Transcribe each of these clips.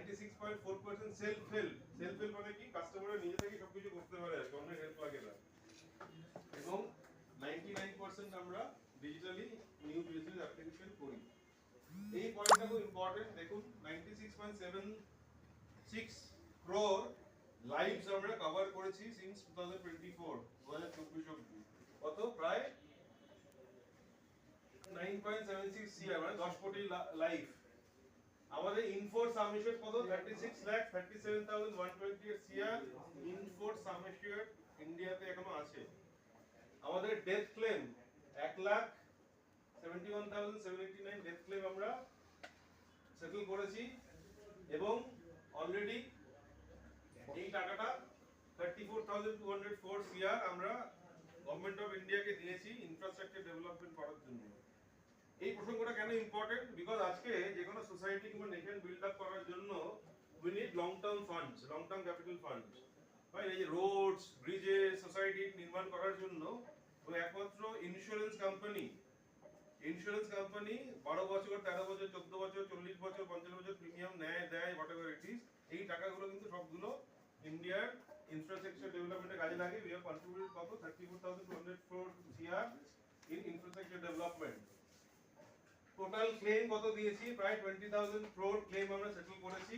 96.4% self help মানে কি customer নিজে থেকে সবকিছু করতে পারে, অন্যের হেল্প লাগে না। এবং 99% আমরা ডিজিটালি নিউ বিজনেস অ্যাপ্লিকেশন করি। এই পয়েন্টটা খুব ইম্পর্টেন্ট। দেখুন 96.76 crore লাইভস আমরা কভার করেছি সিন্স 2024 অবধি। কত? প্রায় 9.76 CR, মানে 10 কোটি লাইভ। আমাদের ইনফোর্স সাবমিশন কত? 36,37,128 CR ইনফোর্স সাবমিশন ইন্ডিয়াতে এখনো আছে। আমাদের ডেথ ক্লেম 1,71,789 ডেথ ক্লেম আমরা সেটেল করেছি এবং অলরেডি এই টাকাটা 34,204 CR আমরা গভর্নমেন্ট অফ ইন্ডিয়াকে দিয়েছি ইনফ্রাস্ট্রাকচার ডেভেলপমেন্ট করার জন্য। এই প্রসঙ্গটা কেন ইম্পর্টেন্ট? বিকজ আজকে যে কোনো সোসাইটি কিংবা নেশন বিল্ড আপ করার জন্য we need long term funds, long term capital funds. ভাই এই যে রোডস, ব্রিজেস, সোসাইটি নির্মাণ করার জন্য ওই একমাত্র ইন্স্যুরেন্স কোম্পানি 12 বছর, 13 বছর, 14 বছর, 40 বছর, 50 বছর প্রিমিয়াম নেয় দেয়, হোয়াট এভার ইট ইজ। এই টাকাগুলো কিন্তু সবগুলো ইন্ডিয়ার ইনফ্রাস্ট্রাকচার ডেভেলপমেন্টে কাজে লাগে। উই হ্যাভ কন্ট্রিবিউটেড কত? 34,204 CR in infrastructure development. Total claim কত দিয়েছি? প্রায় 20,000 crore ক্লেম আমরা সেটেল করেছি।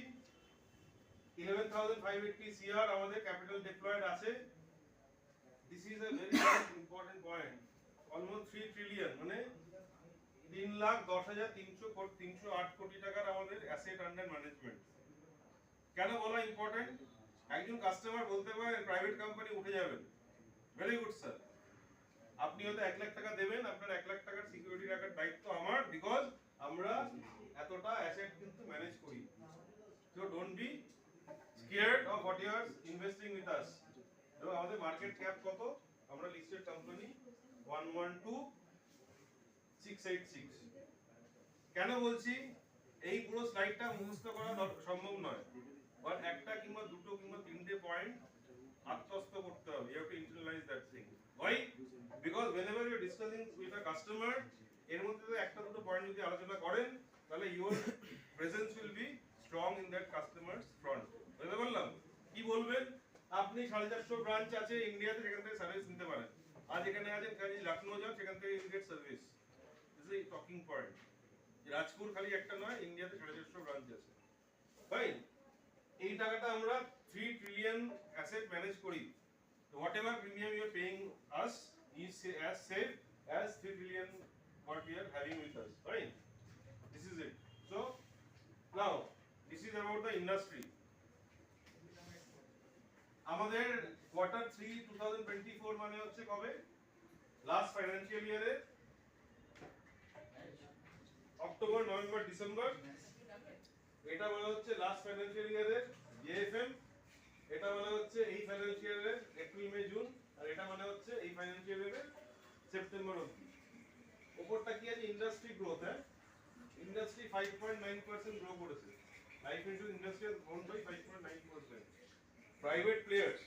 11,580 CR আমাদের ক্যাপিটাল ডিপ্লয়েড আছে। This is a very important point. Almost 3 trillion, মানে 3,10,308 কোটি টাকার আমাদের অ্যাসেট আন্ডার ম্যানেজমেন্ট। কেন বলা ইম্পর্টেন্ট? একজন কাস্টমার বলতে পারে প্রাইভেট কোম্পানি উঠে যাবেন। ভেরি গুড স্যার, আপনি হয়তো 1 লাখ টাকা দেবেন, আপনার 1 লাখ টাকার সিকিউরিটি রাখার দায়িত্ব আমার, বিকজ আমরা এতটা অ্যাসেট কিন্তু ম্যানেজ করি। So don't be scared of what you are investing with us. এবং আমাদের মার্কেট ক্যাপ কত? আমরা লিস্টেড কোম্পানি 112,686। কেন বলছি? এই পুরো স্লাইডটা মুখস্থ করা সম্ভব নয়, বাট একটা কিংবা দুটো কিংবা তিনটে পয়েন্ট আত্মস্থ করতে হবে। You have to internalize that thing. Why? Because whenever you are discussing with a customer, এর মধ্যে যদি একটা দুটো পয়েন্ট যদি আলোচনা করেন, তাহলে your presence will be strong in that customer's front. বুঝতে পারলাম? কি বলবেন? আপনি 450 ব্রাঞ্চ আছে ইন্ডিয়াতে, সেখান থেকে সার্ভিস নিতে পারেন। আজ এখানে আছেন, কাল লখনউ যান, সেখান থেকে you get service. This is talking point. Rajpur খালি একটা নয়, ইন্ডিয়াতে 450 ব্রাঞ্চ আছে। ভাই এই টাকাটা আমরা 3 ট্রিলিয়ন অ্যাসেট ম্যানেজ করি। Whatever premium you are paying us is as safe as 3 trillion what we are having with us, right? This is it. So now this is about the industry. আমাদের quarter 3 2024 মানে হচ্ছে কবে? Last financial ইয়ারে October, November, December. এটা বলা হচ্ছে last financial ইয়ারের JFM. এটা মানে হচ্ছে এই ফাইনান্সিয়াল ইয়ারের এপ্রিল, মে, জুন। আর এটা মানে হচ্ছে এই ফাইনান্সিয়াল ইয়ারের সেপ্টেম্বর অবধি। উপরটা কি আছে? Industry growth. হ্যাঁ, ইন্ডাস্ট্রি 5.9% গ্রো করেছে। Life insurance industry has grown by 5.9%। Private players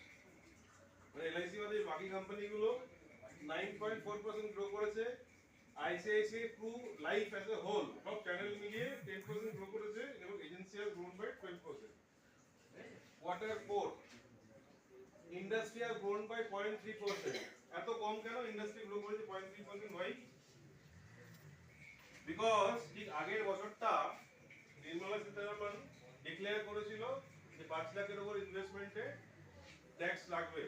মানে এলআইসি বাদে বাকি কোম্পানিগুলো 9.4% গ্রো করেছে। ICICI Pru Life as a whole সব চ্যানেল মিলিয়ে 10% গ্রো করেছে এবং agency has grown by 12%। Quarter 4 industry has grown by 0.3%. এত কম কেন ইন্ডাস্ট্রি গ্রো করেছে 0.3%? Why? Because ঠিক আগের বছরটা নির্মলা সীতারামন ডিক্লেয়ার করেছিল যে 5 লাখের উপর ইনভেস্টমেন্টে ট্যাক্স লাগবে।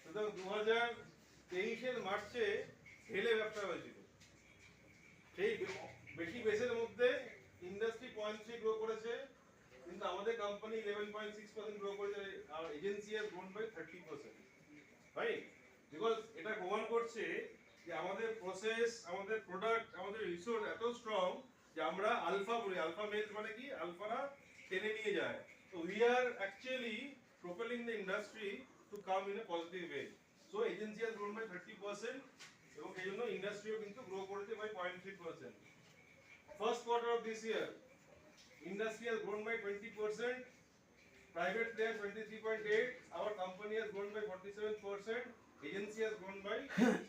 সুতরাং 2023 এর মার্চে হেলে ব্যবসা হয়েছিল। সেই বেশি বেসের মধ্যে ইন্ডাস্ট্রি 0.3 গ্রো করেছে, কিন্তু আমাদের কোম্পানি 11.6% গ্রো করেছে। আর agency has grown by 30%, right? Because এটা প্রমাণ করছে যে আমাদের প্রসেস, আমাদের প্রোডাক্ট, আমাদের রিসোর্স এত স্ট্রং যে আমরা আলফা বলি। আলফা মেলস মানে কি? আলফারা টেনে নিয়ে যায়। তো we are actually propelling the industry to come in a positive way. So agency has grown by 30% এবং এই জন্য ইন্ডাস্ট্রিও কিন্তু গ্রো করেছে by 0.3%। First quarter of this year industry has grown by 20%, private players 23.8%, our company has grown by 47%, agency has grown by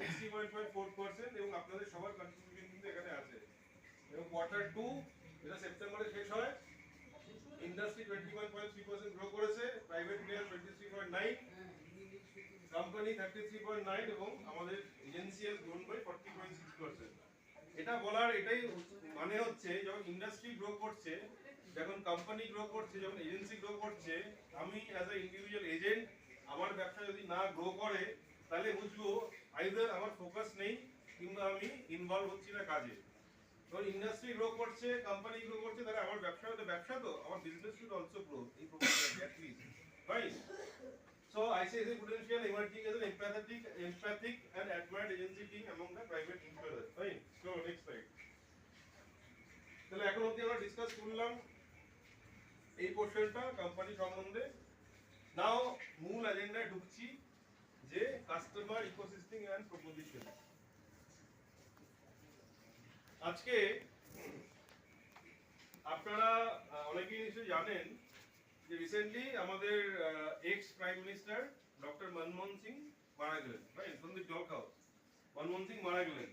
61.4% এবং আপনাদের সবার contribution কিন্তু এখানে আছে। এবং কোয়ার্টার 2 যেটা সেপ্টেম্বরে শেষ হয়, ইন্ডাস্ট্রি ইন্ডাস্ট্রি 21.3% গ্রো করেছে, প্রাইভেট প্লেয়ার 23.9, কোম্পানি 33.9 এবং আমাদের এজেন্সি has grown by 40.6%। এটা বলার এটাই মানে হচ্ছে যখন ইন্ডাস্ট্রি গ্রো করছে, যখন কোম্পানি গ্রো করছে, যখন এজেন্সি গ্রো করছে, আমি অ্যাজ আ ইন্ডিভিজুয়াল এজেন্ট আমার ব্যবসা যদি না গ্রো করে তাহলে বুঝবো আইদার আমার ফোকাস নেই কিংবা আমি ইনভলভ হচ্ছি না কাজে। যখন ইন্ডাস্ট্রি গ্রো করছে, কোম্পানি গ্রো করছে, তাহলে আমার ব্যবসা তো আমার বিজনেস শুড অলসো গ্রো এই proposal at least, right? So ICICI Prudential emerging as an empathic and admired agency team among the private insurers. Fine. So next slide. তাহলে এখন অবধি আমরা ডিসকাস করলাম এই পোর্শনটা কোম্পানি সম্বন্ধে। নাও মূল এজেন্ডায় ঢুকছি, যে কাস্টমার ইকোসিস্টেম এন্ড প্রপোজিশন। আজকে আপনারা অনেকেই নিশ্চয়ই জানেন যে রিসেন্টলি আমাদের x prime minister doctor Manmohan Singh মারা গেলেন, রাইট? সন্দীপ জল খাও, মনমোহন সিং মারা গেলেন।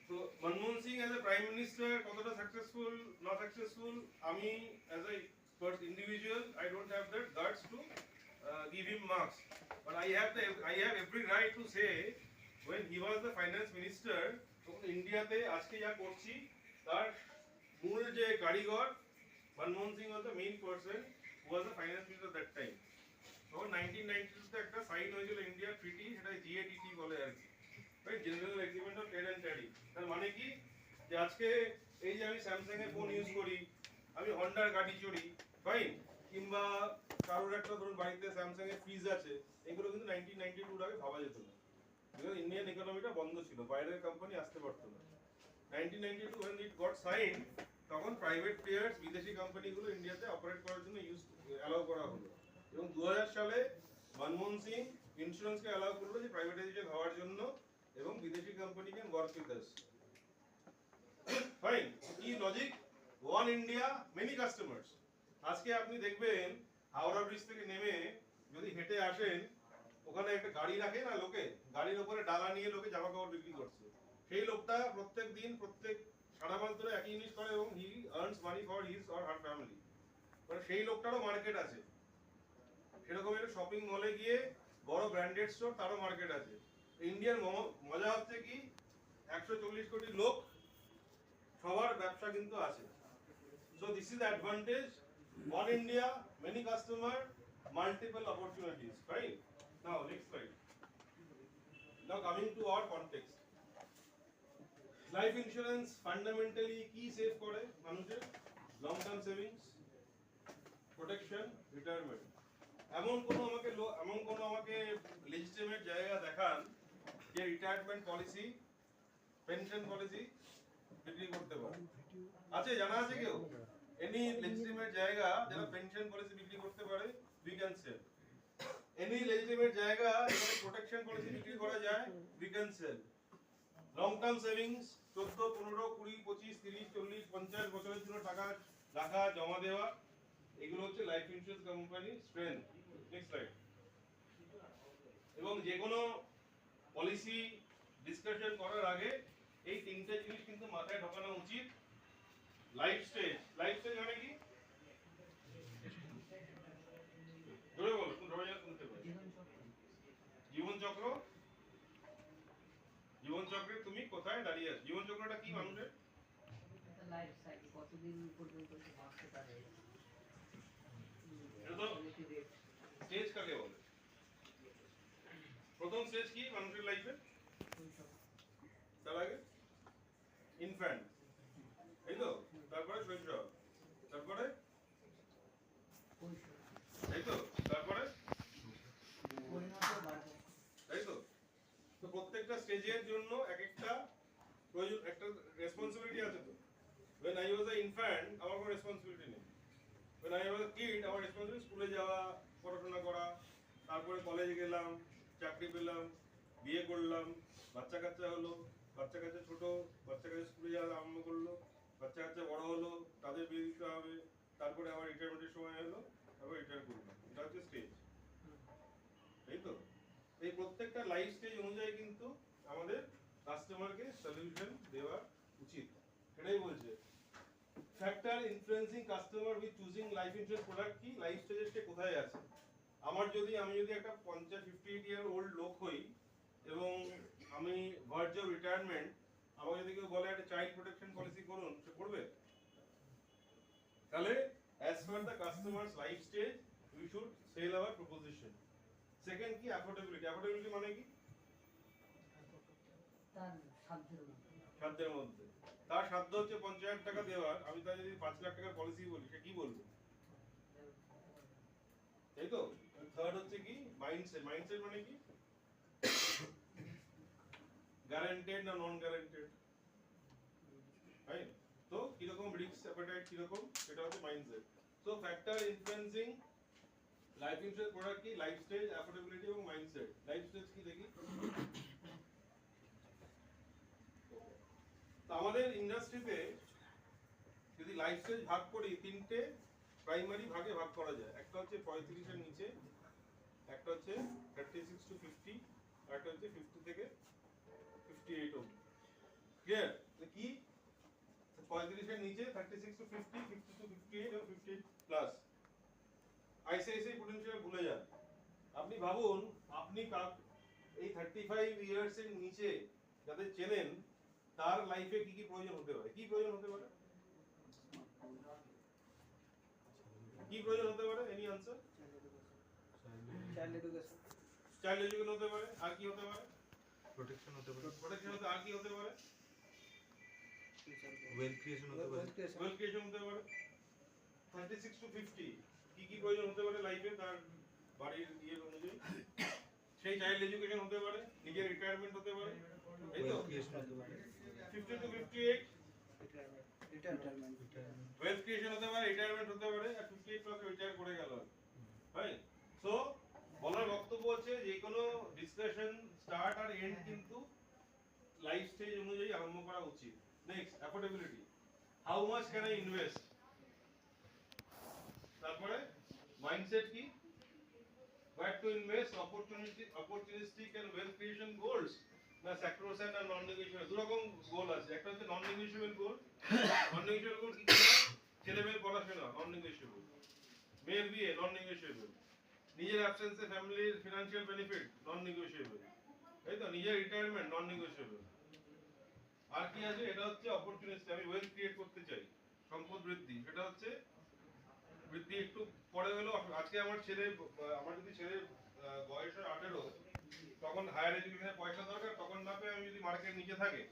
তো Manmohan Singh as a prime minister কতটা সাকসেসফুল না সাকসেসফুল, আমি as a first individual I don't have that guts to give him marks, but I have every right to say when he was the finance minister, তখন ইন্ডিয়াতে আজকে যা করছি তার মূল যে কারিগর Manmohan Singh was the main person who was the finance minister at that time. তখন 1992 তে একটা সাইন হয়েছিল ইন্ডিয়া ট্রিটি, সেটা GATT বলে আর কি, right? General agreement of trade and tariff. তার মানে কি যে আজকে এই যে আমি স্যামসাং এর ফোন ইউজ করি, আমি হন্ডার গাড়ি চড়ি, ফাইন, কিংবা কারোর একটা ধরুন বাড়িতে স্যামসাং এর ফ্রিজ আছে, এগুলো কিন্তু 1992 আগে ভাবা যেত না, বিকজ ইন্ডিয়ান ইকোনমিটা বন্ধ ছিল, বাইরের কোম্পানি আসতে পারতো না। 1992 when it got signed, তখন প্রাইভেট প্লেয়ার্স, বিদেশি কোম্পানিগুলো ইন্ডিয়াতে অপারেট করার জন্য অ্যালাউ করা হলো, এবং 2000 সালে মনমোহন সিং ইন্স্যুরেন্সকে অ্যালাউ করলো যে প্রাইভেটাইজেশন হওয়ার জন্য, এবং বিদেশি company can work with us. Fine, কি logic? One India many customers. আজকে আপনি দেখবেন হাওড়া ব্রিজ থেকে নেমে যদি হেঁটে আসেন, ওখানে একটা গাড়ি রাখে না লোকে, গাড়ির উপরে ডালা নিয়ে লোকে জামা কাপড় বিক্রি করছে। সেই লোকটা প্রত্যেক দিন প্রত্যেক সারা মাস ধরে একই জিনিস করে এবং হি earns money for his or her family. মানে সেই লোকটারও মার্কেট আছে, সেরকম একটা শপিং মলে গিয়ে বড় ব্র্যান্ডেড স্টোর, তারও মার্কেট আছে। ইন্ডিয়ার মজা হচ্ছে কি 140 কোটি লোক, সবার ব্যবসা কিন্তু আছে। So this is the advantage. One India, many customer, multiple opportunities, right? Now next slide. Now coming to our context. Life insurance fundamentally key save করে মানুষের long term savings, protection, retirement. এমন কোন আমাকে legitimate জায়গা দেখান যে retirement policy, pension policy বিক্রি করতে পারে। আছে, জানা আছে কেউ? এনি লেজিটিমেট জায়গা যারা পেনশন পলিসি বিক্রি করতে পারে, we can sell. Any legitimate জায়গা যেখানে প্রোটেকশন পলিসি বিক্রি করা যায়, we can sell. Long term savings 14, 15, 20, 25, 30, 40, 50 বছরের জন্য টাকা রাখা, জমা দেওয়া, এগুলো হচ্ছে life insurance company strength. Next slide. এবং যে কোনো পলিসি ডিসকাশন করার আগে এই তিনটে জিনিস কিন্তু মাথায় ঢোকানো উচিত। লাইফ স্টেজ মানে কি? জোরে বলো, তুমি সবাই শুনতে পাবে। জীবন চক্রে তুমি কোথায় দাঁড়িয়ে আছো? জীবন চক্রটা কি মানুষের? লাইফ সাইকেল, কতদিন পর্যন্ত সে বাঁচতে পারে, এটা তো স্টেজ কাকে বলে? প্রথম স্টেজ কি মানুষের লাইফে? তার আগে ইনফ্যান্ট, তাই তো? তারপরে শৈশব, তারপরে তাই তো? তারপরে তাই তো? তো প্রত্যেকটা স্টেজের জন্য এক একটা প্রয়োজন, একটা রেসপন্সিবিলিটি আছে তো। when I was an infant আমার কোনো রেসপন্সিবিলিটি নেই। when I was a kid আমার রেসপন্সিবিলিটি স্কুলে যাওয়া, পড়াশোনা করা, তারপরে কলেজে গেলাম, চাকরি পেলাম, বিয়ে করলাম, বাচ্চা কাচ্চা হলো, বাচ্চা কাচ্চা ছোট, বাচ্চা কাচ্চা স্কুলে যাওয়া আরম্ভ করলো, বাচ্চা কাচ্চা বড় হলো, তাদের বিয়ে দিতে হবে, তারপরে আবার রিটায়ারমেন্টের সময় হলো, তারপর রিটায়ার করলাম। এটা হচ্ছে স্টেজ, তাই তো? এই প্রত্যেকটা লাইফ স্টেজ অনুযায়ী কিন্তু আমাদের কাস্টমারকে সলিউশন দেওয়া উচিত। এটাই বলছে factor influencing customer with choosing life insurance product কি, লাইফ স্টেজে সে কোথায় আছে। আমি যদি একটা 58 ইয়ার ওল্ড লোক হই এবং আমি ভার্জ অফ রিটায়ারমেন্ট, আমাকে যদি কেউ বলে একটা চাইল্ড প্রোটেকশন পলিসি করুন, সে করবে? তাহলে as per the customer's life stage we should sell our proposition. Second কি, affordability. Affordability মানে কি? তার সাধ্যের মধ্যে। সাধ্যের মধ্যে। তার সাধ্য হচ্ছে 50,000 টাকা দেওয়ার, আমি তার যদি 5 লাখ টাকার পলিসি বলি, সে কি বলবে? তাই তো? থার্ড হচ্ছে কি, মাইন্ডসেট। মাইন্ডসেট মানে কি? গ্যারান্টেড না নন গ্যারান্টেড, রাইট? তো কিরকম রিস্ক অ্যাপেটাইট কিরকম, সেটা হচ্ছে mindset. So factor influencing life insurance product কি, লাইফ স্টেজ, অ্যাফোর্ডেবিলিটি এবং মাইন্ডসেট। লাইফ স্টেজ কি দেখি। তো আমাদের ইন্ডাস্ট্রিতে যদি লাইফ স্টেজ ভাগ করি, তিনটে প্রাইমারি ভাগে ভাগ করা যায়। একটা হচ্ছে 35 এর নিচে, একটা হচ্ছে 36 to 50, আর একটা হচ্ছে 50 থেকে 58 অবধি। ক্লিয়ার? তো কি 35 এর নিচে 36 to 50, 50 to 58 এবং 58 প্লাস। আইসিআইসিআই পোটেনশিয়াল ভুলে যান। আপনি ভাবুন, আপনি এই 35 ইয়ার্স এর নিচে যাদের চেনেন, তার লাইফে কি কি প্রয়োজন হতে পারে? কি প্রয়োজন হতে পারে? কি প্রয়োজন হতে পারে? Any answer? Child education, child education হতে পারে। আর কি হতে পারে? প্রোটেকশন হতে পারে, প্রোটেকশন হতে, আর কি হতে পারে? ওয়েলথ ক্রিয়েশন হতে পারে, ওয়েলথ ক্রিয়েশন হতে পারে। 36 to 50 কি কি প্রয়োজন হতে পারে লাইফে, তার বাড়ির ইয়ের অনুযায়ী? সেই চাইল্ড এডুকেশন হতে পারে, নিজের রিটায়ারমেন্ট হতে পারে, এই তো? ওয়েলথ ক্রিয়েশন হতে পারে, 50 to 58 রিটায়ারমেন্ট, ওয়েলথ ক্রিয়েশন হতে পারে, রিটায়ারমেন্ট হতে পারে, আর 58 প্লাস রিটায়ার করে গেল, রাইট? সো বলার বক্তব্য হচ্ছে যে কোনো ডিসকাশন স্টার্ট আর এন্ড কিন্তু লাইফ স্টেজ অনুযায়ী আরম্ভ করা উচিত। Next, affordability. How much can I invest? তারপরে মাইন্ডসেট কি, where to invest, opportunistic and wealth creation goals, না sacrosanct আর নন নেগোশিয়েবল। দু রকম গোল আছে। একটা হচ্ছে নন নেগোশিয়েবল গোল। নন নেগোশিয়েবল গোল কি? ছেলে মেয়ের পড়াশোনা নন নেগোশিয়েবল, মেয়ের বিয়ে নন নেগোশিয়েবল, নিজের অ্যাবসেন্সে ফ্যামিলির ফিনান্সিয়াল বেনিফিট নন নেগোশিয়েবল, তাই তো? নিজের রিটায়ারমেন্ট নন নেগোশিয়েবল। আর কি আছে? এটা হচ্ছে অপরচুনিটি, আমি ওয়েলথ ক্রিয়েট করতে চাই, সম্পদ বৃদ্ধি, সেটা হচ্ছে বৃদ্ধি একটু পরে হলো। আজকে আমার যদি ছেলের বয়স হয় 18, তখন হায়ার এডুকেশনের পয়সা দরকার, তখন না পেয়ে আমি যদি মার্কেট নিচে থাকে,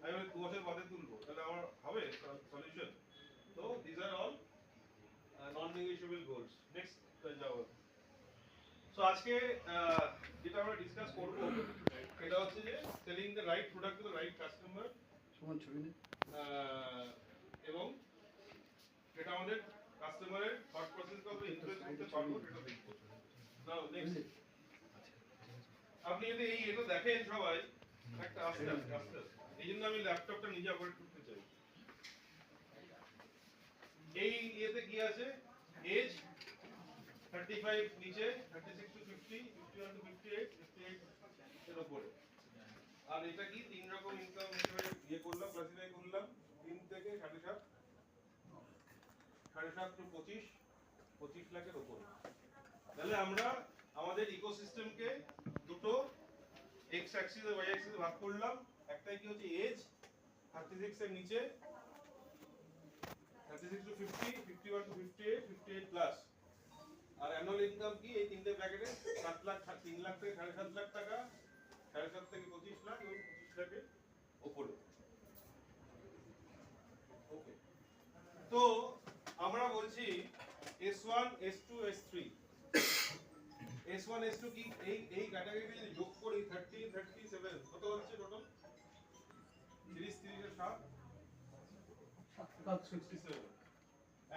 আমি 2 বছর বাদে তুলবো, তাহলে আমার হবে সলিউশন? তো this are all non negotiable goals. Next যাবো। সো আজকে যেটা আমরা ডিসকাস করব, এটা হচ্ছে যে selling the right product to the right customer, সমান ছবি নেই, এবং এটা আমাদের কাস্টমারের থট প্রসেসকে আমরা ইনফ্লুয়েন্স করতে পারবো, সেটা দেখবো। নাও নেক্সট, আপনি যদি এটা দেখেন সবাই একটা আস্তে আস্তে, এই জন্য আমি ল্যাপটপটা নিজে অপারেট করতে চাই। এই ইয়েতে কি আছে? এজ 35 নিচে, 36 to 50, 51 to 58, 58 এর উপরে। আর এটা কি 3 রকম ইনকাম হিসেবে ইয়ে করলাম, ক্লাসিফাই করলাম। 3 থেকে 7.5, 7.5 to 25 লাখের উপরে। তাহলে আমরা আমাদের ইকোসিস্টেমকে দুটো এক্স অ্যাক্সিস আর ওয়াই অ্যাক্সিসে ভাগ করলাম। একটাই কি হচ্ছে এজ 36 এর নিচে, 36 to 50, 51 to 58, 58 প্লাস। আর অ্যানুয়াল ইনকাম কি? এই তিনটে ব্র্যাকেটে 7 লাখ, 3 লাখ থেকে 7.5 লাখ টাকা, 7.5 থেকে 25 লাখ এবং 25 লাখের উপরে। ওকে, তো আমরা বলছি S1, S2, S3। S1, S2 কি? এই ক্যাটাগরিতে যদি যোগ করি 30, 37 কত হচ্ছে টোটাল? 30, 30 এর 7, 67।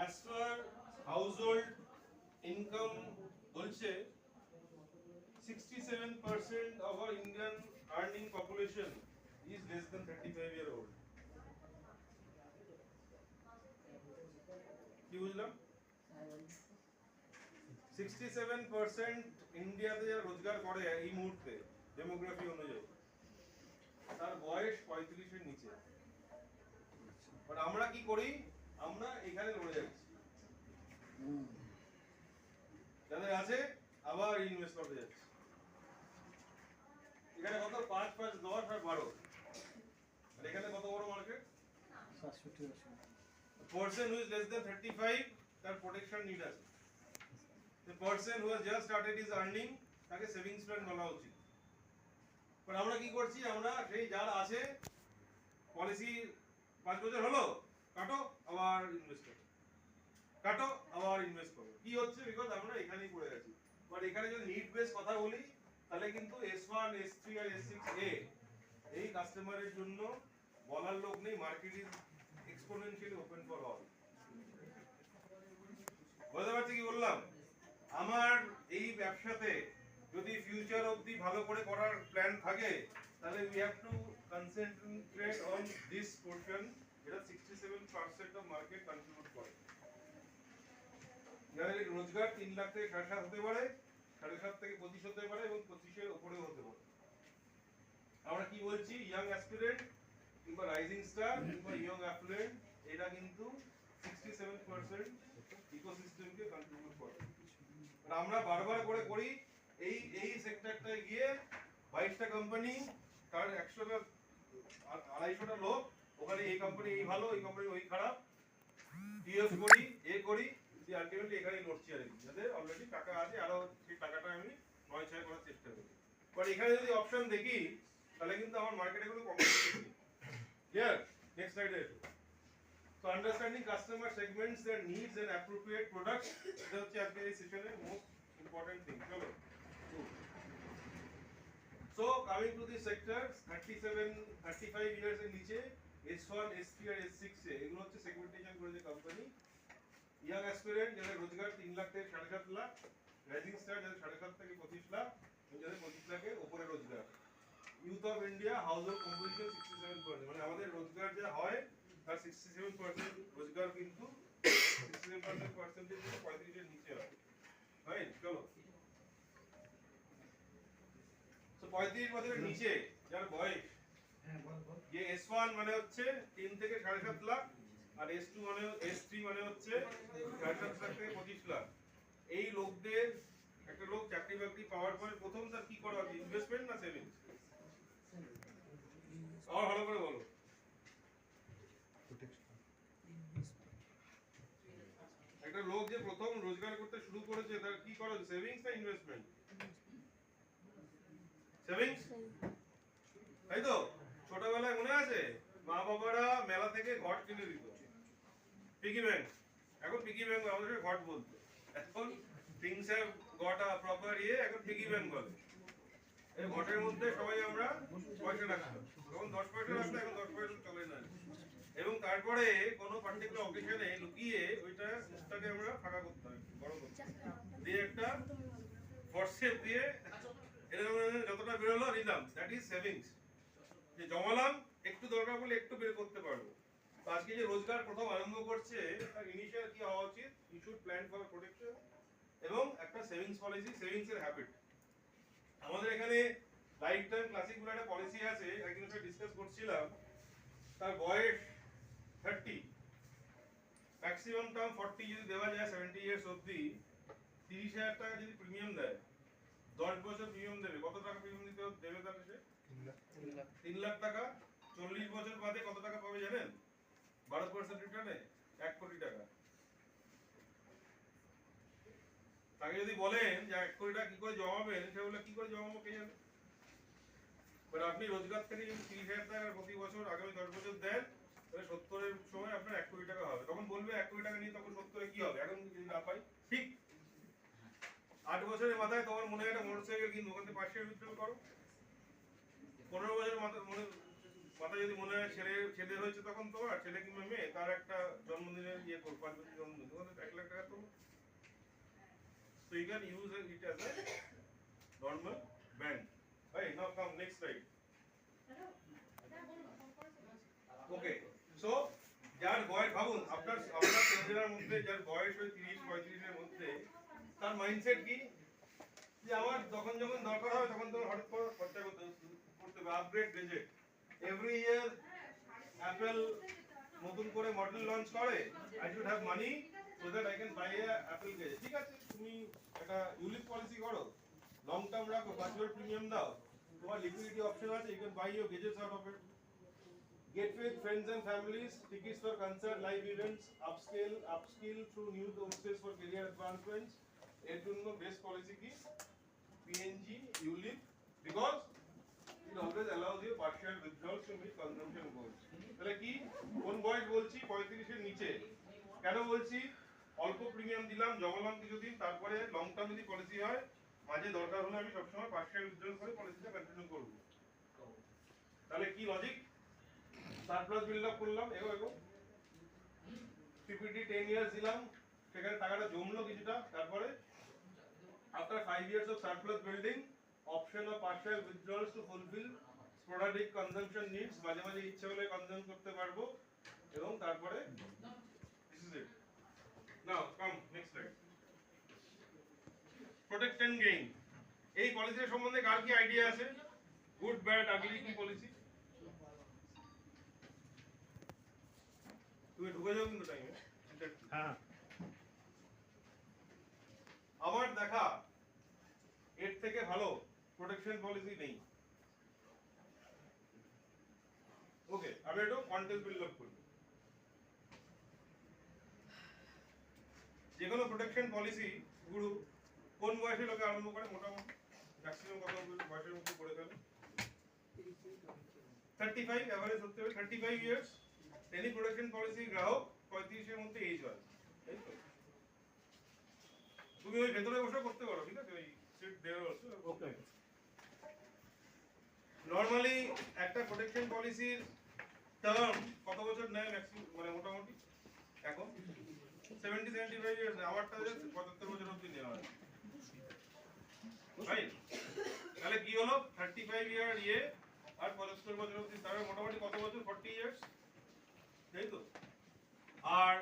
As per household income বলছে 67% of our Indian earning population is less than 35 year old. কি বুঝলাম? 67% ইন্ডিয়াতে যারা রোজগার করে এই মুহূর্তে ডেমোগ্রাফি অনুযায়ী, তার বয়স 35 এর নিচে। বাট আমরা কি করি? আমরা এখানে রয়ে যাচ্ছি। ঠিক আছে person who is less than 35 তার protection need আছে the person who has just started his earning তাকে সেভিংস প্ল্যান বলা উচিত but আমরা কি করছি আমরা সেই যার আছে পলিসি 5 বছর হলো কাটো আবার ইনভেস্ট করো কাটো আবার ইনভেস্ট করো কি হচ্ছে বিকজ আমরা এখানেই পড়ে গেছি বাট এখানে যদি নিড বেস কথা বলি তাহলে কিন্তু S1 S3 আর S6A এই কাস্টমারের জন্য বলার লোক নেই market is exponentially open for all বুঝতে পারছি কি বললাম আমার এই ব্যবসাতে যদি ফিউচার অবধি ভালো করে করার প্ল্যান থাকে তাহলে we have to concentrate on this portion যেটা 67% অফ মার্কেট কন্ট্রিবিউট করে যাদের রোজগার 3 লাখ থেকে 7.5 হতে পারে 7.5 থেকে 25 হতে পারে এবং 25 এর উপরেও হতে পারে আমরা কি বলছি ইয়াং অ্যাসপিরেন্ট কিংবা রাইজিং স্টার কিংবা ইয়ং অ্যাফ্লুয়েন্ট এটা কিন্তু 67% ইকোসিস্টেমকে কন্ট্রিবিউট করে আর আমরা বারবার করে করি এই সেক্টরটায় গিয়ে 22টা কোম্পানি তার 100টা 250টা লোক ওখানে এই কোম্পানি এই ভালো এই কোম্পানি ওই খারাপ টিএফ করি করি যে আলটিমেটলি এখানে লড়ছি আর কি যাদের অলরেডি টাকা আছে আরো সেই টাকাটা আমি নয় ছয় করার চেষ্টা করি বাট এখানে যদি অপশন দেখি তাহলে কিন্তু আমার মার্কেটে কোনো কম্পিটিশন নেই ক্লিয়ার নেক্সট স্লাইডে এসো So understanding customer segments, their needs and appropriate products এটা হচ্ছে আজকের এই সেশনের মোস্ট ইম্পর্টেন্ট থিং চলো So coming to the sectors 35 years এর নিচে S1 S3 আর S6 এ এগুলো হচ্ছে সেগমেন্টেশন করেছে কোম্পানি ইয়াং অ্যাসপিরেন্ট যাদের রোজগার 3 লাখ থেকে 7.5 লাখ রাইজিং স্টার যাদের 7.5 থেকে 25 লাখ এবং যাদের 25 লাখের উপরে রোজগার youth of India house hold composition 67% মানে আমাদের রোজগার যা হয় তার 67% রোজগার কিন্তু 67% পার্সেন্টেজ 35 এর নিচে হয় রাইট চলো সো 35 বছরের নিচে যার বয়স যে S1 মানে হচ্ছে 3 থেকে 7.5 লাখ আর S2 মানে S3 মানে হচ্ছে 7.5 লাখ থেকে 25 লাখ এই লোকদের একটা লোক চাকরি বাকরি পাওয়ার পরে প্রথম তার কি করা উচিত ইনভেস্টমেন্ট না সেভিংস আর ভালো করে বলো একটা লোক যে প্রথম রোজগার করতে শুরু করেছে তার কি করা সেভিংস না ইনভেস্টমেন্ট সেভিংস তাই তো ছোটবেলায় মনে আছে মা বাবারা মেলা থেকে ঘট কিনে দিত পিগি ব্যাংক এখন পিগি ব্যাংক আমাদের ঘট বলতো এখন things have got a proper এখন পিগি ব্যাংক বলে এই ঘটের মধ্যে সবাই আমরা পয়সা রাখতাম তখন 10 পয়সা রাখতাম এখন 10 পয়সা চলে না এবং তারপরে কোনো পার্টিকুলার অকেশনে লুকিয়ে ওইটা মুখটাকে আমরা ফাঁকা করতাম বড় করতাম দিয়ে একটা ফরসেপ দিয়ে এরকম যতটা বেরোলো নিলাম দ্যাট ইজ সেভিংস যে জমালাম একটু দরকার পড়লে একটু বের করতে পারবো তো আজকে যে রোজগার প্রথম আরম্ভ করছে তার ইনিশিয়াল কি হওয়া উচিত you should plan for protection এবং একটা সেভিংস পলিসি সেভিংস এর হ্যাবিট আমাদের এখানে লাইফ টাইম ক্লাসিক বলে একটা পলিসি আছে একদিন সাথে ডিসকাস করছিলাম তার বয়স 30 ম্যাক্সিমাম টার্ম 40 যদি দেওয়া যায় 70 ইয়ার্স অবধি 30,000 টাকা যদি প্রিমিয়াম দেয় 10 বছর প্রিমিয়াম দেবে কত টাকা প্রিমিয়াম দিতে দেবে তাহলে সে 3 লাখ টাকা 40 বছর বাদে কত টাকা পাবে জানেন 12% রিটার্নে 1 কোটি টাকা তাকে যদি বলেন যে 1 কোটি টাকা কি করে জমাবেন সে বলে কি করে জমাবো কে জানে বাট আপনি রোজগার থেকে যদি 30,000 টাকা প্রতি বছর আগামী 10 বছর দেন তাহলে 70 এর সময় আপনার 1 কোটি টাকা হবে তখন বলবে 1 কোটি টাকা নিয়ে তখন 70 এ কি হবে এখন যদি না পাই ঠিক 8 বছরের মাথায় তোমার মনে হয় একটা মোটরসাইকেল কিনবো ওখান থেকে 500 উইথড্রল করো 15 বছরের মাথায় যদি মনে হয় ছেলে হয়েছে তখন তোমার ছেলে কিংবা মেয়ে তার একটা জন্মদিনের ইয়ে করো 5 বছর জন্মদিন ওখানে 1 লাখ টাকা তো so you can use it as a normal bank right now come next slide okay so যার বয়স ভাবুন আপনার ছেলেদের মধ্যে যার বয়স ওই 30-35 এর মধ্যে তার মাইন্ডসেট কি যে আমার যখন দরকার হবে তখন তো হঠাৎ করে খরচা করতে হবে upgrade gadget every year Apple নতুন করে মডেল লঞ্চ করে I should have money so that I can buy a Apple gadget ঠিক আছে তুমি একটা ইউলিপ পলিসি করো লং টার্ম রাখো 5 বছর প্রিমিয়াম দাও তোমার লিকুইডিটি অপশন আছে you can buy your gadgets out of it Get with friends and families, tickets for concert, live events, upskill through new courses for career advancements. এর জন্য best policy কি? PNG, ULIP, because it always allows you partial withdrawals to meet consumption goals. তাহলে কি? কোন বয়স বলছি? 35 এর নিচে। কেন বলছি? অল্প প্রিমিয়াম দিলাম, জমালাম কিছুদিন, তারপরে লং টার্ম যদি পলিসি হয়, মাঝে দরকার হলে আমি সবসময় পার্শিয়াল উইথড্রল করে পলিসিটা কন্টিনিউ করব। তাহলে কি লজিক? সারপ্লাস বিল্ড আপ করলাম, এগো পিপিটি 10 ইয়ার্স দিলাম, সেখানে টাকাটা জমলো কিছুটা, তারপরে after 5 years of surplus building, option of partial withdrawals to fulfil sporadic consumption needs, মাঝে মাঝে ইচ্ছে হলে কনজাম করতে পারবো, এবং তারপরে this is it. Now come next slide. Protect and gain, এই পলিসির সম্বন্ধে কার কি আইডিয়া আছে? গুড ব্যাড আগলি কি পলিসি? তুমি ঢুকে যাও কিন্তু টাইমে। হ্যাঁ আমার দেখা এর থেকে ভালো প্রোটেকশন পলিসি নেই। ওকে, আমি একটু কন্টেন্ট বিল্ড আপ করি। যে কোনো প্রোটেকশন পলিসি গুরু কোন বয়সে লোকে আরম্ভ করে? মোটামুটি ম্যাক্সিমাম কত বয়সের মধ্যে করে ফেলে? 35 এভারেজ হতে হবে, 35 ইয়ার্স। এনি প্রোটেকশন পলিসি গ্রাহক 35 এর মধ্যে এজ হয়, তাই তো? তুমি ওই ভেতরে বসে করতে পারো, ঠিক আছে? ওই সিট দেয়ার অলসো। ওকে, নরমালি একটা প্রোটেকশন পলিসির টার্ম কত বছর নেয় ম্যাক্সিমাম, মানে মোটামুটি এখন 70-75 ইয়ার্স। আমারটা 75 বছর অবধি নেওয়া হয়, রাইট? তাহলে কি হলো? 35 ইয়ার ইয়ে আর 75 বছর অবধি, তাহলে মোটামুটি কত বছর? 40 ইয়ার্স, তাই তো? আর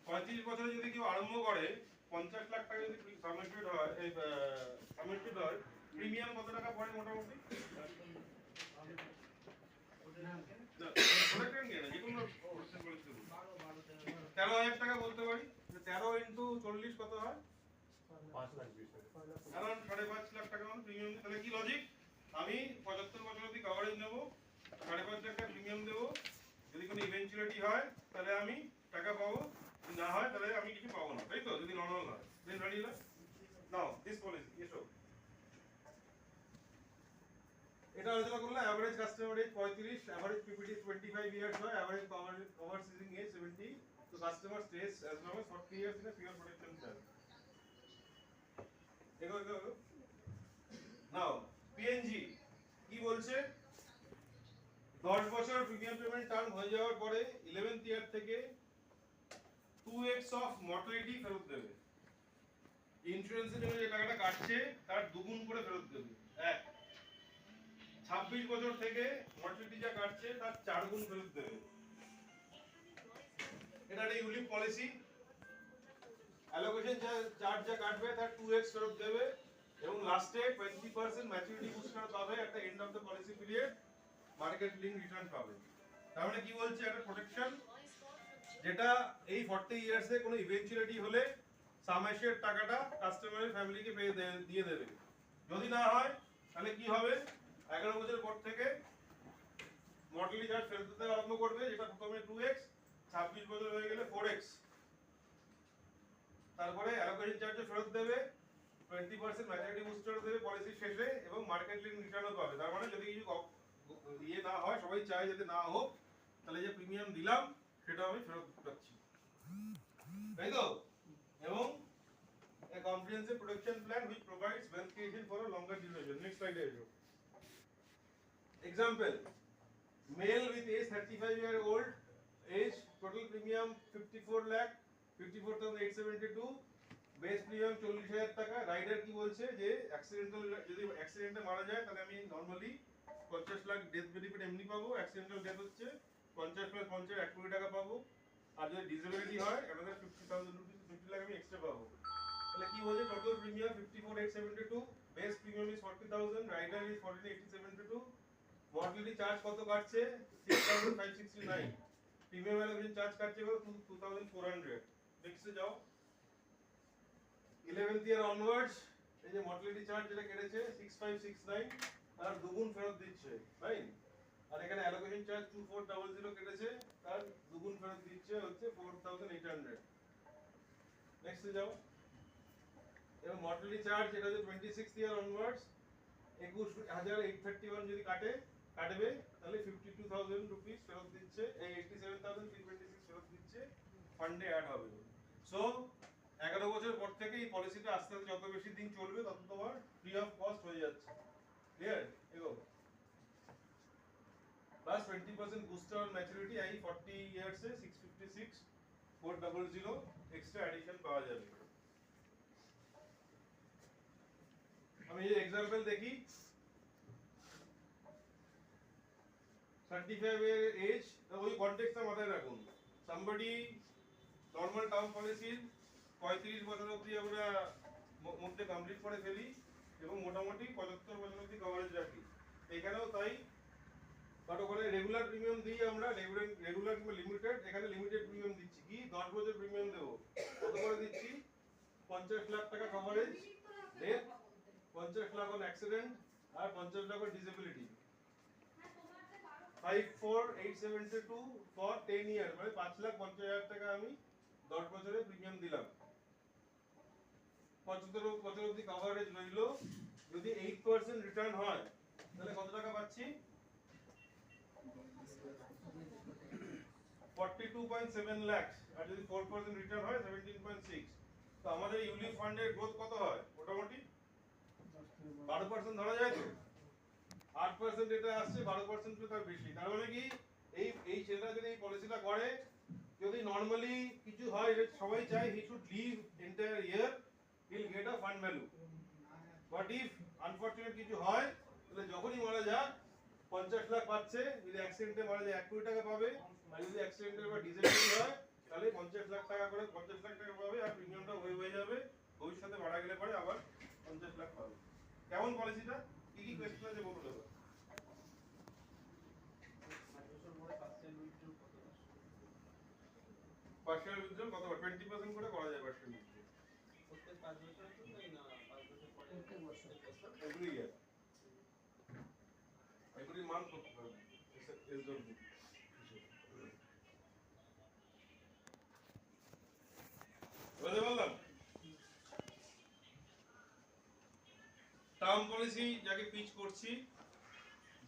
35 বছরে যদি কেউ আরম্ভ করে, 50 লাখ টাকা যদি সাবমিটেড হয়, প্রিমিয়াম কত টাকা পড়ে মোটামুটি? প্রোটেকশন গেইন যে কোনো প্রোটেকশন পলিসি 13,000 টাকা বলতে পারি। 13 ইনটু 40 কত হয়? 5,20,000, अराउंड 5.5 লাখ টাকা মানে প্রিমিয়াম। তাহলে কি লজিক? আমি 75 বছর অবধি কভারেজ নেব, 5.5 লাখ টাকা প্রিমিয়াম দেব। যদি কোনো ইভেন্চুয়ালিটি হয় তাহলে আমি টাকা পাবো, যদি না হয় তাহলে আমি কিছু পাবো না, তাই তো? যদি নরমাল হয় দেন রেডি না। নাও দিস পলিসি এসো, এটা আলোচনা করলে average customer age 35, average PPT 25 years হয়, এভারেজ কভার সিজিং এজ 70, তো customer stage as long as 40 years in a pure protection plan. দেখো নাও পিএনজি কি বলছে? 10 বছর প্রিমিয়াম পেমেন্ট টার্ম হয়ে যাওয়ার পরে 11th ইয়ার থেকে 2x অফ মর্টালিটি ফেরত দেবে। ইন্স্যুরেন্সের জন্য যে টাকাটা কাটছে তার দ্বিগুণ করে ফেরত দেবে। 26 বছর থেকে মর্টালিটি যা কাটছে তার 4 গুণ ফেরত দেবে। এটা একটা ইউলিপ পলিসি। অ্যালোকেশন চার্জ যা কাটবে তার 2x ফেরত দেবে, এবং লাস্টে 20% ম্যাচুরিটি বুস্টার পাবে একটা end of the policy period, market link return পাবে। তার মানে কি বলছে? একটা প্রোটেকশন যেটা এই 40 ইয়ার্সে কোনো ইভেন্চুয়ালিটি হলে সামেশের টাকাটা কাস্টমারের ফ্যামিলিকে দিয়ে দেবে। যদি না হয় তাহলে কি হবে? 11 বছর পর থেকে মর্টালিটি চার্জ ফেরত দিতে আরম্ভ করবে, যেটা প্রথমে 2x, 26 বছর হয়ে গেলে 4x, তারপরে অ্যালোকেশন চার্জ ফেরত দেবে, 20% ম্যাচুরিটি বুস্টার দেবে পলিসি শেষে, এবং মার্কেট লিংক রিটার্নও পাবে। তার মানে যদি কিছু ইয়ে না হয়, সবাই চায় যাতে না হোক, তাহলে যে প্রিমিয়াম দিলাম সেটা আমি ফেরত পাচ্ছি, তাই তো? এবং a comprehensive protection plan which provides wealth creation for a longer duration. Next slide এসো। Example, male with age 35-year-old, age total premium 54 lakh 54,872, base premium 40,000 টাকা। রাইডার কি বলছে? যে যদি অ্যাক্সিডেন্টে মারা যায় তাহলে আমি নরমালি 50 লাখ ডেথ বেনিফিট এমনি পাবো, অ্যাক্সিডেন্টাল ডেথ হচ্ছে 50 প্লাস 50 1 কোটি টাকা পাবো, আর যদি ডিসেবিলিটি হয় another 50,000 রুপিস, 50 লাখ আমি এক্সট্রা পাবো। তাহলে কি বলছে? Total premium 54,872, base premium is 40,000, rider is 14,872, mortality charge কত কাটছে? 6,569, প্রিমিয়াম অ্যালোকেশন চার্জ কাটছে কত? 2,400। নেক্সটে যাও। 11th ইয়ার অনওয়ার্ডস এই যে মর্টালিটি চার্জ যেটা কেটেছে 6,569, তার দ্বিগুণ ফেরত দিচ্ছে, রাইট? আর এখানে অ্যালোকেশন চার্জ 2400 কেটেছে, তার দুগুণ ফেরত দিচ্ছে হচ্ছে 4800। নেক্সট যাও। এবং মর্টালিটি চার্জ এটা হচ্ছে 26 ইয়ার অনওয়ার্ডস 21831 যদি কাটবে তাহলে 52000 রুপিস ফেরত দিচ্ছে, এই 87326 ফেরত দিচ্ছে, ফান্ডে অ্যাড হবে। সো 11 বছর পর থেকে এই পলিসিটা আস্তে আস্তে যত বেশি দিন চলবে তত তোমার ফ্রি অফ কস্ট হয়ে যাচ্ছে। ক্লিয়ার? এগো প্লাস 20% বুস্টার অন ম্যাচুরিটি, এই 40 ইয়ার্স এ 656 400 এক্সট্রা এডিশন পাওয়া যাবে। আমি এই एग्जांपल দেখি। 35 এর এজ, ওই কনটেক্সটটা মাথায় রাখুন। somebody নরমাল টার্ম পলিসির 35 বছর অবধি আমরা মধ্যে কমপ্লিট করে ফেলি এবং মোটামুটি 75 বছর অবধি কভারেজ রাখি। এখানেও তাই, বাট ওখানে রেগুলার প্রিমিয়াম দিই আমরা, রেগুলার কিংবা লিমিটেড, এখানে লিমিটেড প্রিমিয়াম দিচ্ছি। কি 10 বছর প্রিমিয়াম দেবো, কত করে দিচ্ছি? 50 লাখ টাকা coverage, death 50 lakh on accident আর 50 lakh on disability. 54872 for 10 year, মানে 5,50,000 টাকা আমি 10 বছরে প্রিমিয়াম দিলাম। 75 বছর অবধি কভারেজ রইল। যদি 8% রিটার্ন হয় তাহলে কত টাকা পাচ্ছি? 42.7 লাখ। আর যদি 4% রিটার্ন হয় 17.6। তো আমাদের ইউলিপ ফান্ডের গ্রোথ কত হয়? মোটামুটি 12% ধরা যায় তো। 8% এটা আসছে, 12% তো তার বেশি। তার মানে কি এই ছেলেটা যদি এই পলিসিটা করে, যদি নরমালি কিছু হয়, এটা সবাই চায় he should live entire year, he'll get a fund value. But if unfortunate কিছু হয় তাহলে যখনই মারা যাক 50 লাখ পাচ্ছে, যদি অ্যাক্সিডেন্টে মারা যায় 1 কোটি টাকা পাবে, আর যদি অ্যাক্সিডেন্টে বা ডিসেবিলিটি হয় তাহলে 50 লাখ টাকা করে 50 লাখ টাকা পাবে, আর প্রিমিয়ামটা হয়ে যাবে। ভবিষ্যতে মারা গেলে পরে আবার 50 লাখ পাবে। কেমন পলিসিটা? কি কি কোয়েশ্চেন আছে বলুন এবার। পার্সিয়াল উইথড্রল কত? 20% করে করা যায় পার্সিয়াল উইথড্রল। প্রত্যেক 5 বছর তো না 5 বছর পরে প্রত্যেক বছর। এভরি ইয়ার, এভরি মান্থ করতে পারবে। এসডব্লিউ বুঝতে পারলাম। টার্ম পলিসি যাকে পিচ করছি,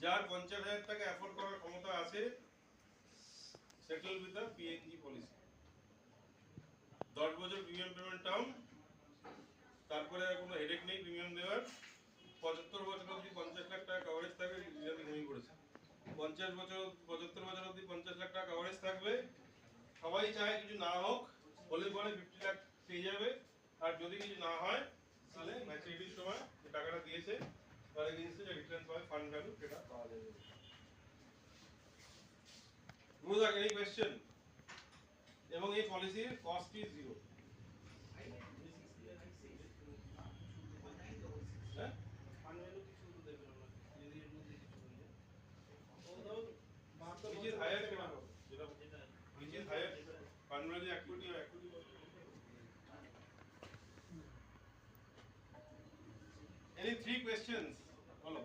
যার 50,000 টাকা অ্যাফোর্ড করার ক্ষমতা আছে, settle with the PNG policy. 10 বছর প্রিমিয়াম পেমেন্ট টার্ম, তারপরে আর কোনো হেডেক নেই প্রিমিয়াম দেওয়ার। 75 বছর অবধি 50 লাখ টাকা কভারেজ থাকবে, রিজার্ভ ঘুমিয়ে পড়েছে। 75 বছর অবধি 50 লাখ টাকা কভারেজ থাকবে। সবাই চায় কিছু না হোক, হলে পরে 50 লাখ পেয়ে যাবে। আর যদি কিছু না হয় তাহলে ম্যাচুরিটির সময় যে টাকাটা দিয়েছে তার এগেইনস্টে যে রিটার্ন পাবে ফান্ড ভ্যালু, সেটা পাওয়া যাবে। বুঝা গেল? এই কোশ্চেন। এবং এই পলিসির কস্ট ইজ 0। হ্যাঁ, ফান্ড ভ্যালু কিছু তো দেবে না যদি এর মধ্যে কিছু হয়ে যায়। ও দাও which is higher কেন হবে? যেটা which is higher fund value 1 কোটি আর 1 কোটি। Any 3 questions? বলো।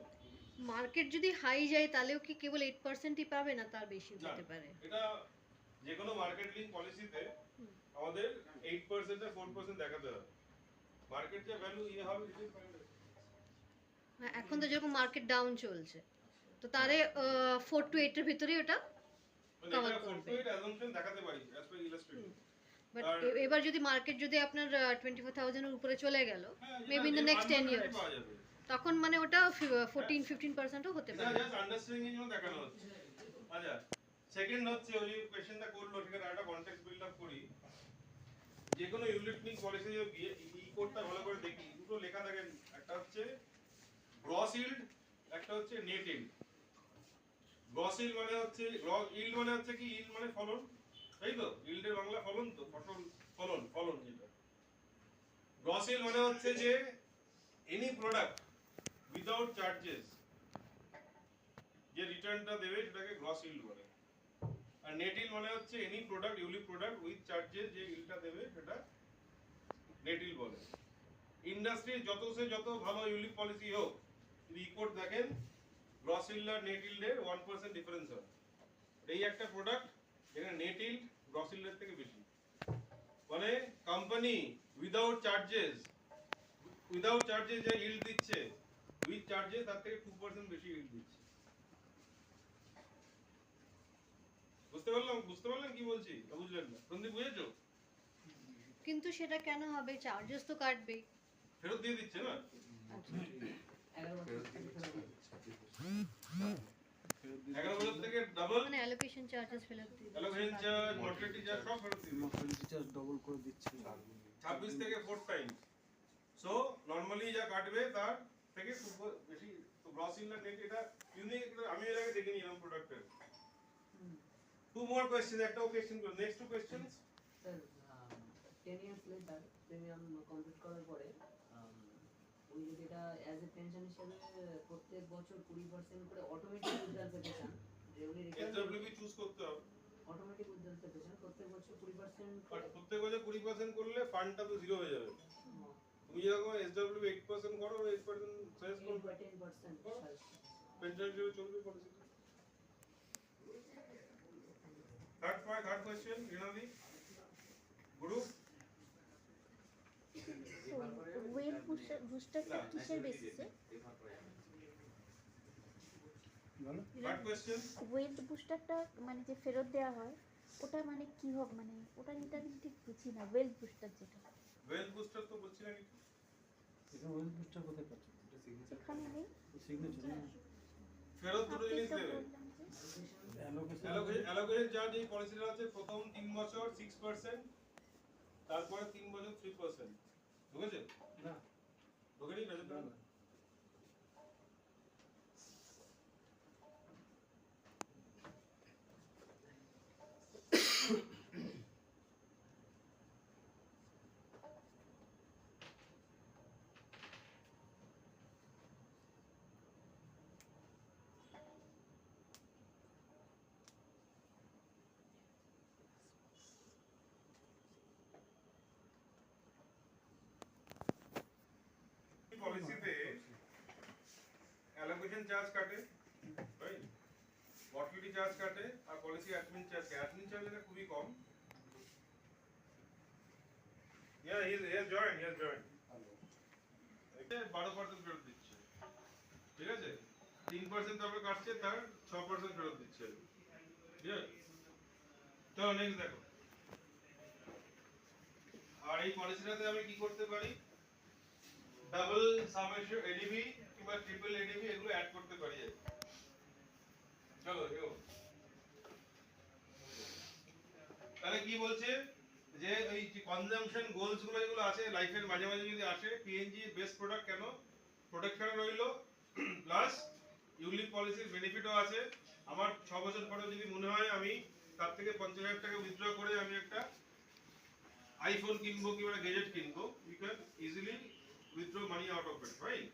মার্কেট যদি হাই যায় তাহলেও কি কেবল 8%ই পাবে, না তার বেশি হতে পারে? এটা যে কোনো মার্কেট লিংক পলিসিতে আমাদের 8% আর 4% দেখাতে হবে। মার্কেট যে ভ্যালু হবে সেটাই ফাইন্ড হবে। এখন তো যেরকম মার্কেট ডাউন চলছে, তো তারে 4 to 8 এর ভিতরেই ওটা মানে cover এটা করবে। 48 অ্যাজাম্পশন দেখাতে পারি অ্যাজ পার ইলাস্ট্রেশন। বাট আর- এবার যদি মার্কেট যদি আপনার 24,000 এর উপরে চলে গেল, হ্যাঁ, maybe in the next 10 years years, পাওয়া যাবে। তখন মানে ওটা 14-15%ও হতে এটা পারে। জাস্ট আন্ডারস্ট্যান্ডিং এর জন্য দেখানো হচ্ছে। আচ্ছা, সেকেন্ড হচ্ছে ওই কোশ্চেনটা করলো, সেখানে একটা কনটেক্সট বিল্ড আপ করি। যে কোনো ইউনিট লিংক পলিসি ই কোডটা ভালো করে দেখি, দুটো লেখা থাকে, একটা হচ্ছে গ্রস ইল্ড, একটা হচ্ছে নেট ইল্ড। গ্রস ইল্ড মানে হচ্ছে ইল্ড মানে হচ্ছে কি, ইল্ড মানে ফলন, তাই তো? ইল্ডের বাংলা ফলন, তো ফসল ফলন যেটা। গ্রস ইল্ড মানে হচ্ছে যে এনি প্রোডাক্ট উইদাউট চার্জেস যে রিটার্নটা দেবে সেটাকে গ্রস ইল্ড বলে। আর নেট ইল্ড মানে হচ্ছে any product, ULIP product with charges যে ইল্ডটা দেবে সেটা নেট ইল্ড বলে। ইন্ডাস্ট্রির যত ভালো ইউলিপ পলিসি হোক, যদি ইকোড দেখেন গ্রস ইল্ড আর নেট ইল্ডের 1% ডিফারেন্স হয়। এই একটা প্রোডাক্ট যেখানে নেট ইল্ড গ্রস ইল্ডের থেকে বেশি, মানে কোম্পানি উইদাউট চার্জেস যে ইল্ড দিচ্ছে, উইথ চার্জেস তার থেকে 2% বেশি ইল্ড দিচ্ছে। বুঝতে পারলাম কি বলছি? বুঝলেন না? সন্দীপ বুঝেছো? কিন্তু সেটা কেন হবে? চার্জেস তো কাটবে। ফেরত দিয়ে দিচ্ছে না? 11 বছর থেকে ফেরত দিচ্ছে। 11 বছর থেকে ডাবল মানে অ্যালোকেশন চার্জেস ফেরত দিয়ে দিচ্ছে। অ্যালোকেশন চার্জ, মর্টালিটি চার্জ সব ফেরত দিয়ে দিচ্ছে। রিচার্জ ডবল করে দিচ্ছে। 26 থেকে 4 টাইমস। সো নরমালি যা কাটবে তার থেকে খুব বেশি। তো গ্রস ইন নেট এটা ইউনিক, আমি এর আগে দেখিনি এরকম প্রোডাক্টের। টু মোর কোশ্চেন, একটা কোশ্চেন করো, next two questions. Sir 10 years later premium complete করার পরে উনি যদি এটা অ্যাজ এ পেনশন হিসেবে প্রত্যেক বছর 20% করে অটোমেটিক উইথড্রল পেতে চান, যে উনি এসডব্লিউবি চুজ করতে হবে। অটোমেটিক উইথড্রল পেতে চান প্রত্যেক বছর 20% বাট করে। প্রত্যেক বছর 20% করলে ফান্ডটা তো জিরো হয়ে যাবে। তুমি যখন এসডব্লিউবি 8% করো, 8% সাজেস্ট করো, 10% পেনশন হিসেবে চলবে পলিসি। থার্ড কোশ্চেন রিনাদি গুরু। ওয়েল বুস্টারটা কিসের বেসিসে? থার্ড কোশ্চেন ওয়েলথ বুস্টারটা মানে যে ফেরত দেওয়া হয় ওটা মানে কি হবে, মানে ওটা নিতে আমি ঠিক বুঝি না। ওয়েলথ বুস্টার যেটা ওয়েলথ বুস্টার তো বলছি না কিছু। এটা ওয়েল বুস্টার কোথায় পাচ্ছ? এখানে নেই। সিগনেচার না ফেরত দুটো জিনিস আপনি তো দেবে। বললেন যে অ্যালোকেশন। অ্যালোকেশন চার্জ এই পলিসিটা আছে প্রথম 3 বছর 6%, তারপরে 3 বছর 3%। ঢুকেছে? না ঢুকেনি না? না না। পলিসিতে অ্যালোকেশন চার্জ কাটে, রাইট? মর্টালিটি চার্জ কাটে আর policy admin charge. Admin charge এটা খুবই কম। Yeah, he has joined. এটা 12% ফেরত দিচ্ছে। ঠিক আছে? 3% তারপরে কাটছে, তার 6% ফেরত দিচ্ছে। ঠিক আছে? চলো নেক্সট দেখো। আর এই পলিসিটাতে আমি কি করতে পারি? ডাবল সামেশন এডিবি কিংবা ট্রিপল এডিবি এগুলো অ্যাড করতে পারি। চলো এগো। তাহলে কি বলছে যে এই যে কনজাম্পশন গোলস গুলো যেগুলো আছে লাইফের মাঝে মাঝে যদি আসে, পিএনজি বেস্ট প্রোডাক্ট কেন? প্রোটেকশন রইলো, প্লাস ইউলিপ পলিসির বেনিফিটও আছে। আমার 6 বছর পরে যদি মনে হয় আমি তার থেকে 50,000 টাকা উইথড্র করে আমি একটা আইফোন কিনবো কিংবা গ্যাজেট কিনবো, you can easily withdraw money out of it, right?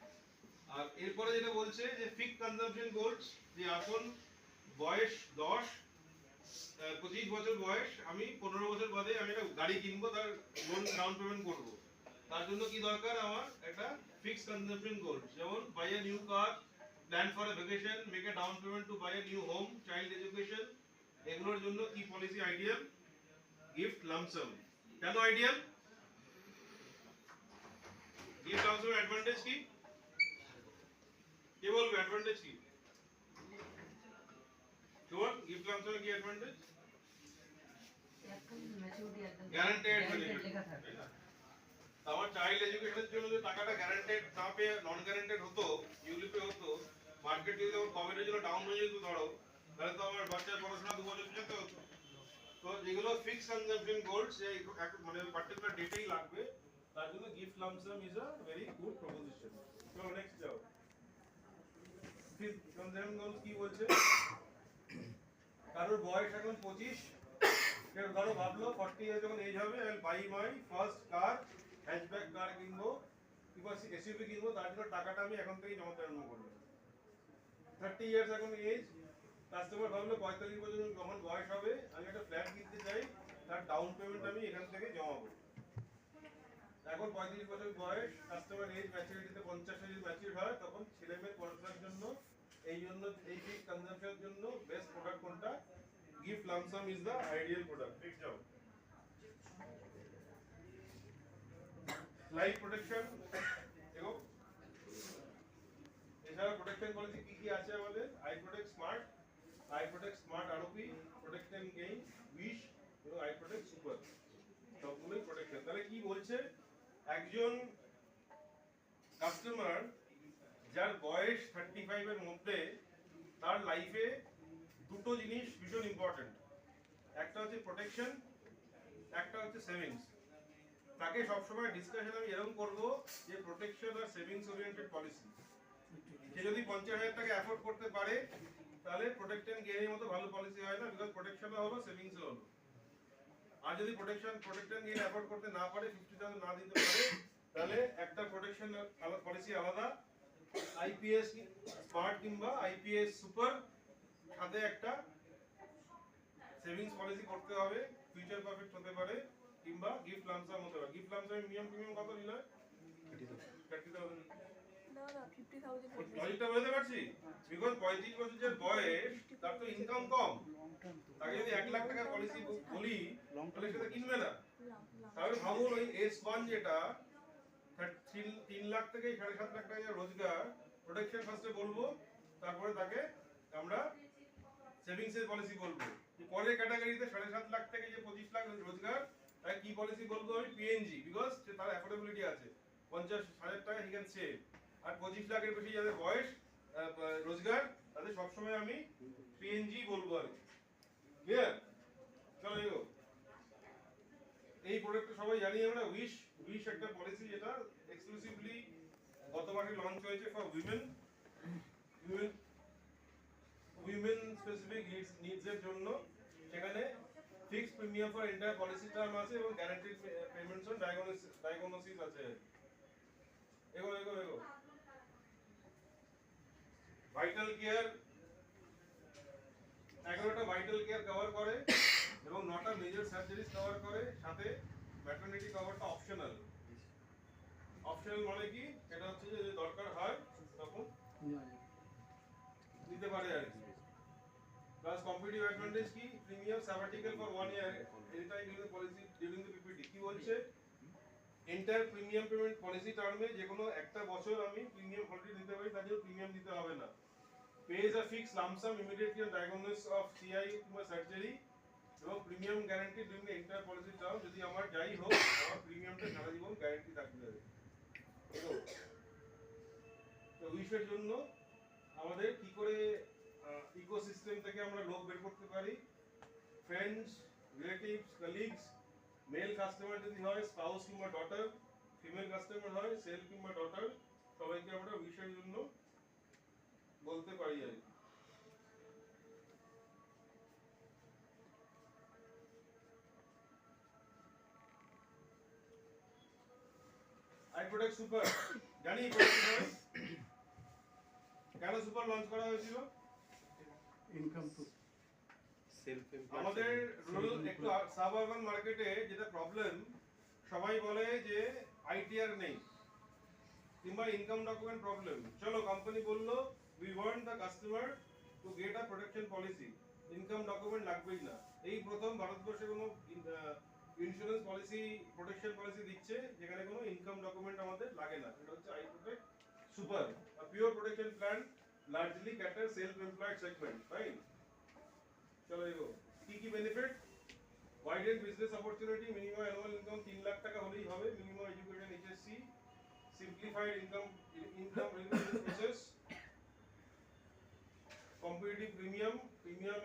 আর এরপরে যেটা বলছে যে ফিক্সড কনজাম্পশন গোলস, যে এখন বয়স 25 বছর বয়স, আমি 15 বছর বাদে আমি একটা গাড়ি কিনবো, তার লোন ডাউন পেমেন্ট করব। তার জন্য কি দরকার? আমার একটা ফিক্সড কনজাম্পশন গোলস, যেমন buy a new car, plan for a vacation, make a down payment to buy a new home, child education. এগুলোর জন্য কি পলিসি আইডিয়াল? Gift lump sum. কেন আইডিয়াল? গিফট লামসাম অ্যাডভান্টেজ কি? কে বলবে অ্যাডভান্টেজ কি? শোন, গিফট লামসামের কি অ্যাডভান্টেজ? এখন ম্যাচুরিটি একদম গ্যারান্টেড লেখা থাকে। আমার চাইল্ড এডুকেশনের জন্য যে টাকাটা গ্যারান্টেড না পেয়ে নন গ্যারান্টেড হতো, ইউলিপে হতো, মার্কেট যদি আমার কমেন্টের জন্য ডাউন হয়ে যেত ধরো, তাহলে তো আমার বাচ্চার পড়াশোনা 2 বছর যেতে হতো। তো যেগুলো ফিক্স কনজাম্পশন গোলস, মানে পার্টিকুলার ডেটেই লাগবে, তার জন্য gift lump sum is a very good proposition. চলো নেক্সট যাও। ফিক্সড কনজাম্পশন গোলস কি বলছে? কারোর বয়স এখন 25, কেউ ধরো ভাবলো 40 ইয়ার যখন এজ হবে, I will buy my first car, hatchback car কিনবো কিংবা এসইউভি কিনবো, তার জন্য টাকাটা আমি এখন থেকেই জমাতে আরম্ভ করবো। 30 ইয়ার্স এখন এজ, কাস্টমার ভাবলো 45 বছর যখন বয়স হবে আমি একটা ফ্ল্যাট কিনতে চাই, তার ডাউন পেমেন্ট আমি এখান থেকে জমাবো। এখন 35 বছর বয়স, কাস্টমার এজ ম্যাচুরিটিতে 50 যদি ম্যাচিউর হয়, তখন ছেলে মেয়ের পড়াশোনার জন্য এই জন্য এই ফিক্সড কনজাম্পশনের জন্য বেস্ট প্রোডাক্ট কোনটা? Gift lump sum is the ideal product. ঠিক যাও। লাইফ প্রোটেকশন দেখো, এছাড়া প্রোটেকশন পলিসি কি কি আছে আমাদের? I protect smart, I protect smart ROP, protection gain, wish এবং আই প্রোটেক্ট সুপার, সবগুলোই প্রোটেকশন। তাহলে কি বলছে? একজন কাস্টমার যার বয়স 35 এর মধ্যে, তার লাইফে দুটো জিনিস ভীষণ ইম্পর্টেন্ট, একটা হচ্ছে প্রোটেকশন, একটা হচ্ছে সেভিংস। তাকে সবসময় ডিসকাশন আমি এরকম করবো যে প্রোটেকশন আর সেভিংস ওরিয়েন্টেড পলিসি। সে যদি 50,000 টাকা অ্যাফোর্ড করতে পারে তাহলে প্রোটেকশন গেইনের মতো ভালো পলিসি হয় না, বিকজ প্রোটেকশনও হলো সেভিংসও হলো। আর যদি প্রোটেকশন গেইন অ্যাফোর্ড করতে না পারে, 50,000 না দিতে পারে, তাহলে একটা প্রোটেকশন পলিসি আলাদা, আইপিএস স্মার্ট কিংবা আইপিএস সুপার, সাথে একটা সেভিংস পলিসি করতে হবে, ফিউচার পারফেক্ট হতে পারে কিংবা গিফট লামসাম হতে পারে। গিফট লামসামের মিনিমাম প্রিমিয়াম কত নিল? 30,000। লজিকটা বুঝতে পারছি? বিকজ 35 বছর যে বয়স, তার তো ইনকাম কম, তাকে যদি 1 লাখ টাকার পলিসি বলি তাহলে সেটা কিনবে না। তাহলে ভাবুন ওই S1 যেটা 3 লাখ থেকে 7.5 লাখ টাকা রোজগার, প্রোটেকশন ফার্স্টে বলবো, তারপরে তাকে আমরা সেভিংস এর পলিসি বলবো। পরের ক্যাটাগরিতে 7.5 লাখ থেকে যে 25 লাখ রোজগার, তাই কি পলিসি বলবো? আমি পিএনজি, বিকজ তার অ্যাফোর্ডেবিলিটি আছে, 50,000 টাকা হি ক্যান সেভ। আর 25 লাখের বেশি যাদের বয়স রোজগার, তাদের সবসময় আমি পিএনজি বলবো আর কি। ক্লিয়ার? চলো এগো। এই প্রোডাক্টটা সবাই জানি আমরা, উইশ একটা পলিসি যেটা এক্সক্লুসিভলি গত মাসে লঞ্চ হয়েছে ফর উইমেন স্পেসিফিক নিডস এর জন্য। সেখানে fixed premium for entire policy term আছে এবং গ্যারান্টিড পেমেন্টস অন ডায়াগনোসিস আছে। এগো এগো এগো। ভাইটাল কেয়ার 11টা ভাইটাল কেয়ার কভার করে এবং 9টা মেজর সার্জারিজ কভার করে, সাথে ম্যাটারনিটি কভারটা অপশনাল। অপশনাল মানে কি? এটা হচ্ছে যে যদি দরকার হয় তখন দিতে পারে আর কি। প্লাস কম্পিটিটিভ অ্যাডভান্টেজ কি? Premium sabbatical for 1 year anytime during the policy during the PPT. কি বলছে? এন্টায়ার প্রিমিয়াম পেমেন্ট পলিসি টার্মে যে কোনো একটা বছর আমি প্রিমিয়াম হলিডে দিতে পারি, তার জন্য প্রিমিয়াম দিতে হবে না। pays a fixed lump sum immediately on diagnosis of CI কিংবা সার্জারি এবং premium guarantee during the entire policy term. যদি আমার যাই হোক, আমার প্রিমিয়ামটা সারা জীবন গ্যারান্টি থাকবে। তো উইশের জন্য আমাদের কি করে ইকোসিস্টেম থেকে আমরা লোক বের করতে পারি? Friends, relatives, colleagues, male customer যদি হয় স্পাউস কিংবা ডটার, ফিমেল কাস্টমার হয় সেল কিংবা ডটার, সবাইকে আমরা উইশের জন্য বলতে পারি আর কি। আই প্রোডাক্ট সুপার জানি কেন সুপার লঞ্চ করা হয়েছিল? ইনকাম টু সেলফ আমাদের রুরাল একটু সাব-আরবান মার্কেটে যেটা প্রবলেম, সবাই বলে যে আইটিআর নেই কিংবা ইনকাম ডকুমেন্ট প্রবলেম। চলো কোম্পানি বললো we want the customer to get a protection policy, income document লাগবেই না। এই প্রথম ভারতবর্ষে কোনো ইন্স্যুরেন্স পলিসি, প্রোটেকশন পলিসি দিচ্ছে যেখানে কোনো ইনকাম ডকুমেন্ট আমাদের লাগে না। এটা হচ্ছে I protect super, a pure protection plan largely caters self employed segment, right? চলো এগো। কি কি বেনিফিট? ওয়াইডেড business opportunity, minimum annual income 3 lakh টাকা হলেই হবে, minimum education HSC, simplified income renewal process, competitive premium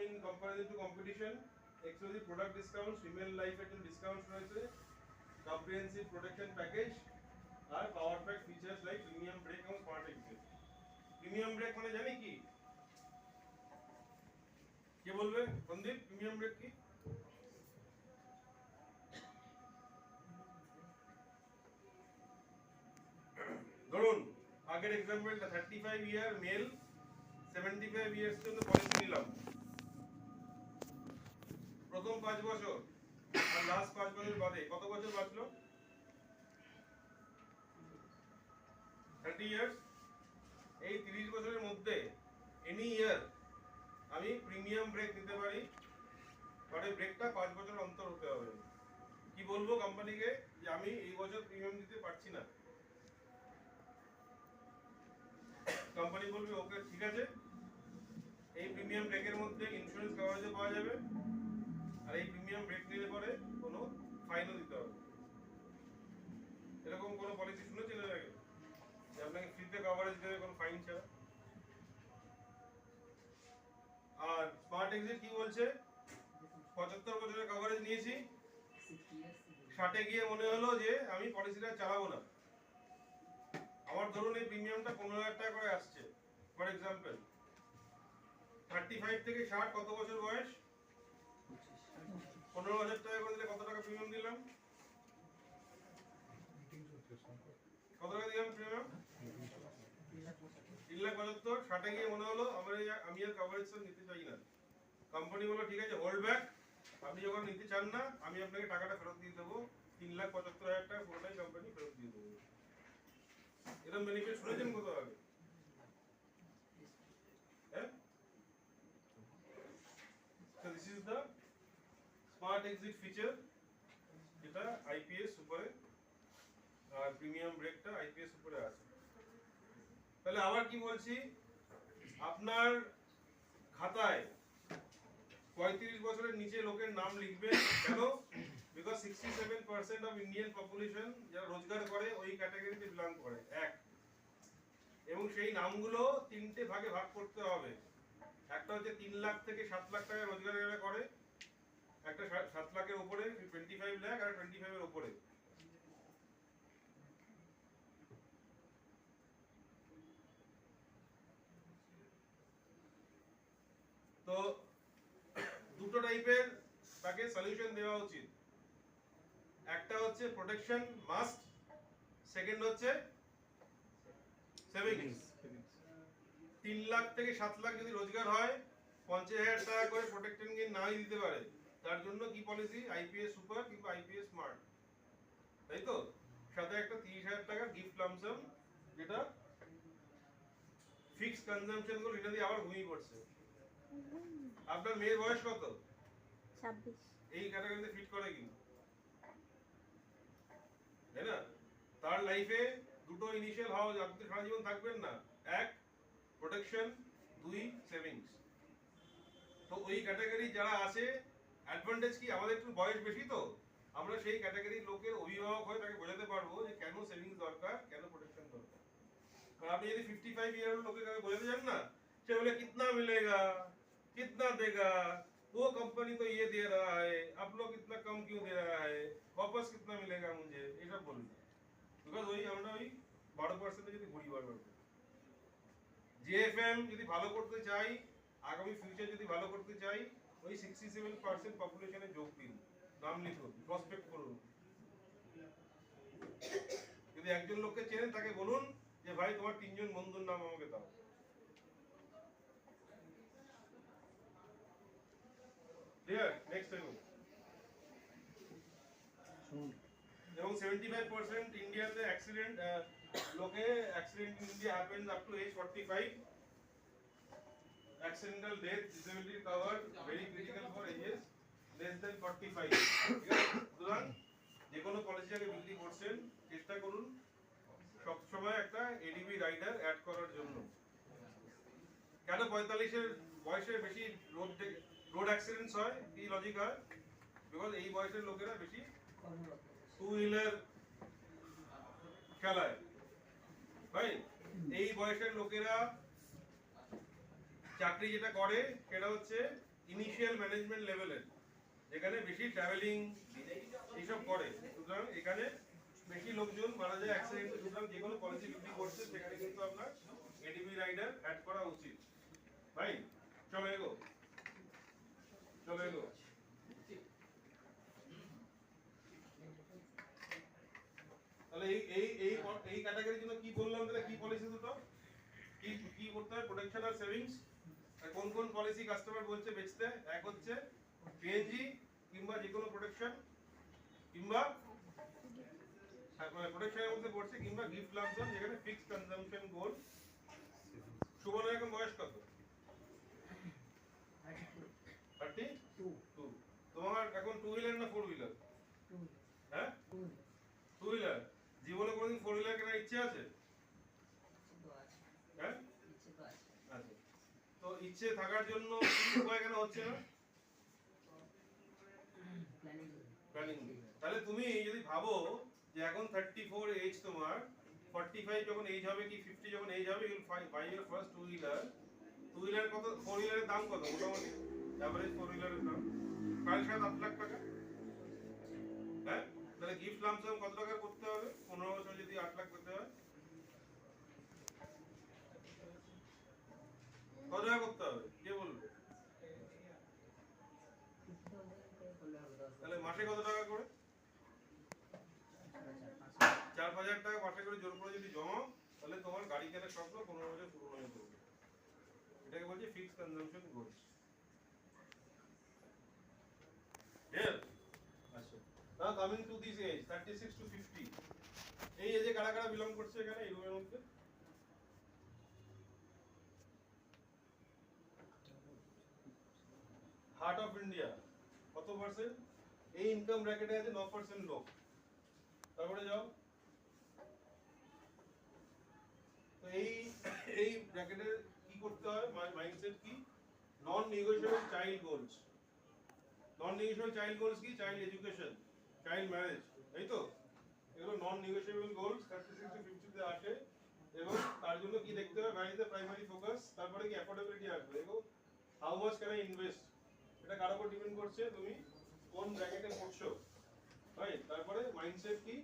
in comparison to competition, exclusive product discounts, female life and discounts রয়েছে, comprehensive protection package আর power pack features like premium brake এবং smart exit। premium brake মানে জানি কি? কে বলবে? Sandeep, premium break কি? ধরুন আগের এক্সাম্পলটা 35 ইয়ার মেল 75 ইয়ার্স জন্য পলিসি নিলাম, প্রথম 5 বছর আর লাস্ট 5 বছর বাদে কত বছর বাঁচলো? 30 ইয়ার্স। এই 30 বছরের মধ্যে এনি ইয়ার আমি প্রিমিয়াম ব্রেক নিতে পারি, বাট এই ব্রেকটা 5 বছর অন্তর হতে হবে। কি বলবো কোম্পানিকে যে আমি এই বছর প্রিমিয়াম দিতে পারছি না, কোম্পানি বলবে ওকে ঠিক আছে, এই প্রিমিয়াম ব্রেকের মধ্যে ইন্স্যুরেন্স কভারেজও পাওয়া যাবে, আর এই প্রিমিয়াম ব্রেক নিলে পরে কোনো ফাইনও দিতে হবে। এরকম কোনো পলিসি শুনেছেন এর আগে যে আপনাকে ফ্রিতে কভারেজ দেবে কোনো ফাইন ছাড়া? আর স্মার্ট এক্সিট কি বলছে, 75 বছরের কভারেজ নিয়েছি, 60 years 60 গিয়ে মনে হলো যে আমি পলিসিটা চালাবো না, আমার ধরুন এই প্রিমিয়ামটা 15,000 টাকা করে আসছে ফর এক্সাম্পল, 35 থেকে 60 কত বছর বয়স, 15,000 টাকা করে দিলে কত টাকা প্রিমিয়াম দিলাম, কত টাকা দিলাম প্রিমিয়াম? 3,75,000। 60 গিয়ে মনে হলো আমি আর কভারেজ নিতে চাই না, কোম্পানি বললো ঠিক আছে হোল্ড ব্যাক, আপনি যখন নিতে চান না আমি আপনাকে টাকাটা ফেরত দিয়ে দেবো, 3,75,000 টাকা পুরোটাই কোম্পানি ফেরত দিয়ে দেবো। এরকম বেনিফিট শুনেছেন কোথাও আগে? হ্যাঁ, so this is the smart exit feature, যেটা আইপিএস উপরে আর প্রিমিয়াম ব্রেকটা আইপিএস উপরে আছে। তাহলে আবার কি বলছি, আপনার খাতায় 35 বছরের নিচে লোকের নাম লিখবেন কেন? বিকজ 67% অফ ইন্ডিয়ান পপুলেশন যারা রোজগার করে ওই ক্যাটাগরিতে বিলং করে, এক, এবং সেই নামগুলো তিনটে ভাগে ভাগ করতে হবে। একটা হচ্ছে 3 লাখ থেকে 7 লাখ টাকা রোজগার যারা করে, একটা 7 লাখের উপরে 25 লাখ, আর 25 এর উপরে। তো দুটো টাইপের তাকে সলিউশন দেওয়া উচিত, একটা হচ্ছে প্রোটেকশন মাস্ট, সেকেন্ড হচ্ছে সেভিংস। 3 লাখ থেকে 7 লাখ যদি রোজগার হয়, 50,000 টাকা করে প্রোটেকশন গেইন নাই দিতে পারে, তার জন্য কি পলিসি, আইপিএস সুপার কিংবা আইপিএস স্মার্ট, তাই তো? সাথে একটা 30,000 টাকা গিফট লামসাম, যেটা ফিক্স কনজাম্পশন গুলো এটা দিয়ে আবার ঘুমিয়ে পড়ছে। আপনার মেয়ের বয়স কত? 26। এই ক্যাটাগরিতে ফিট করে কি, তাই না? তার লাইফে দুটো ইনিশিয়াল হাউস, আপনি সারা জীবন থাকবেন না, এক প্রোটেকশন, দুই সেভিংস। তো ওই ক্যাটাগরি যারা আছে, অ্যাডভান্টেজ কি, আমাদের একটু বয়স বেশি, তো আমরা সেই ক্যাটাগরির লোকের অভিভাবক হয়ে তাকে বোঝাতে পারবো যে কেন সেভিংস দরকার, কেন প্রোটেকশন দরকার। কারণ আপনি যদি 55 ইয়ার লোকে বোঝাতে চান না, সে বলে কিতনা মিলেগা, कितना देगा, वो कंपनी तो ये दे रहा है, आप लोग इतना कम क्यों दे रहा है, वापस कितना मिलेगा मुझे, ये सब बोलते। बिकॉज वही আমরা ওই 12% যদি ঘুরি বারবার, জেএফএম যদি ভালো করতে চাই, আগামী ফিউচার যদি ভালো করতে চাই, ওই 67% পপুলেশনে যোগ দিন, নাম লিখুন, প্রসপেক্ট করুন। যদি একজন লোককে চেনেন তাকে বলুন যে ভাই তোমার 3 জন বন্ধুর নাম আমাকে দাও। ক্লিয়ার? নেক্সট টাইম এবং 75% ইন্ডিয়াতে অ্যাক্সিডেন্ট, লোকে accident in India happens up to age 45, accidental death disability cover very critical for ages less than 45। ঠিক আছে, সুতরাং যে কোনো পলিসি আগে বিক্রি করছেন চেষ্টা করুন সব সময় একটা এডিবি রাইডার অ্যাড করার জন্য। কেন 45 এর বয়সে বেশি রোড অ্যাক্সিডেন্টস হয়, কি লজিক হয়? বিকজ এই বয়সের লোকেরা বেশি কর্মরত। টু হুইলার চালায়, ভাই এই বয়সের লোকেরা চাকরি যেটা করে সেটা হচ্ছে ইনিশিয়াল ম্যানেজমেন্ট লেভেলের, যেখানে বেশি ট্রাভেলিং এইসব করে, সুতরাং এখানে বেশি লোকজন মারা যায় অ্যাক্সিডেন্টে। সুতরাং যে কোনো পলিসি বিক্রি করছে সেখানে কিন্তু আপনার এডিবি রাইডার অ্যাড করা উচিত। ভাই চলো এগো, চলো এগো। তাহলে এই ক্যাটাগরির জন্য কি বললাম, তাহলে কি পলিসি দুটো কি কি করতে হয়, প্রোটেকশন আর সেভিংস। আর কোন কোন পলিসি কাস্টমার বলছে বেচতে, এক হচ্ছে পিএনজি কিংবা যে কোনো প্রোটেকশন, কিংবা প্রোটেকশনের মধ্যে পড়ছে, কিংবা গিফট লামসাম যেখানে ফিক্সড কনজাম্পশন গোল। সুবর্ণ এখন বয়স কত? তোমার এখন টু হুইলার না ফোর হুইলার? হ্যাঁ, টু হুইলার। জীবনে কোনোদিন ফোর হুইলার কেনার ইচ্ছে আছে? হ্যাঁ, আচ্ছা। তো ইচ্ছে থাকার জন্য উপায় কেন হচ্ছে না? প্ল্যানিং। তাহলে তুমি যদি ভাবো যে এখন 34 এজ তোমার, 45 যখন এজ হবে কি 50 যখন এজ হবে, you will buy your first two wheeler. Two wheeler কত, ফোর হুইলারের দাম কত মোটামুটি? এভারেজ ফোর হুইলারের দাম 7.5 লাখ টাকা। হ্যাঁ, তাহলে গিফট লামসাম কত টাকা করতে হবে? 15 বছর যদি 8 লাখ করতে হয়, কত টাকা করতে হবে কে বলবে? তাহলে মাসে কত টাকা করে? 4-5 হাজার টাকা মাসে করে জোর করে যদি জমাও, তাহলে তোমার গাড়ি কেনার স্বপ্ন 15 বছর পুরো হয়ে যাবে। এটাকে বলছে ফিক্সড কনজাম্পশন গোলস। Yes. আচ্ছা, now coming to this age 36 to 50, এই এজে কারা কারা বিলং করছে এখানে এই রুমের মধ্যে? হার্ট অফ ইন্ডিয়া কত পার্সেন্ট? এই ইনকাম ব্র্যাকেটে আছে 9% লোক। তারপরে যাও, তো এই ব্র্যাকেটে কি করতে হয়, মাইন্ডসেট কি? নন নেগোশিয়েবল চাইল্ড গোলস। নন নেগোশিয়েবল চাইল্ড গোলস কি? চাইল্ড এডুকেশন, চাইল্ড ম্যারেজ, তাই তো? এগুলো নন নেগোশিয়েবল গোলস 36 to 50 তে আসে। এবং তার জন্য কি দেখতে হবে? Very the primary focus. তারপরে কি অ্যাফোর্ডেবিলিটি আসবে। এবং how much can I invest, এটা কার উপর ডিপেন্ড করছে তুমি কোন ব্র্যাকেটে পড়ছো, রাইট? তারপরে মাইন্ডসেট কি?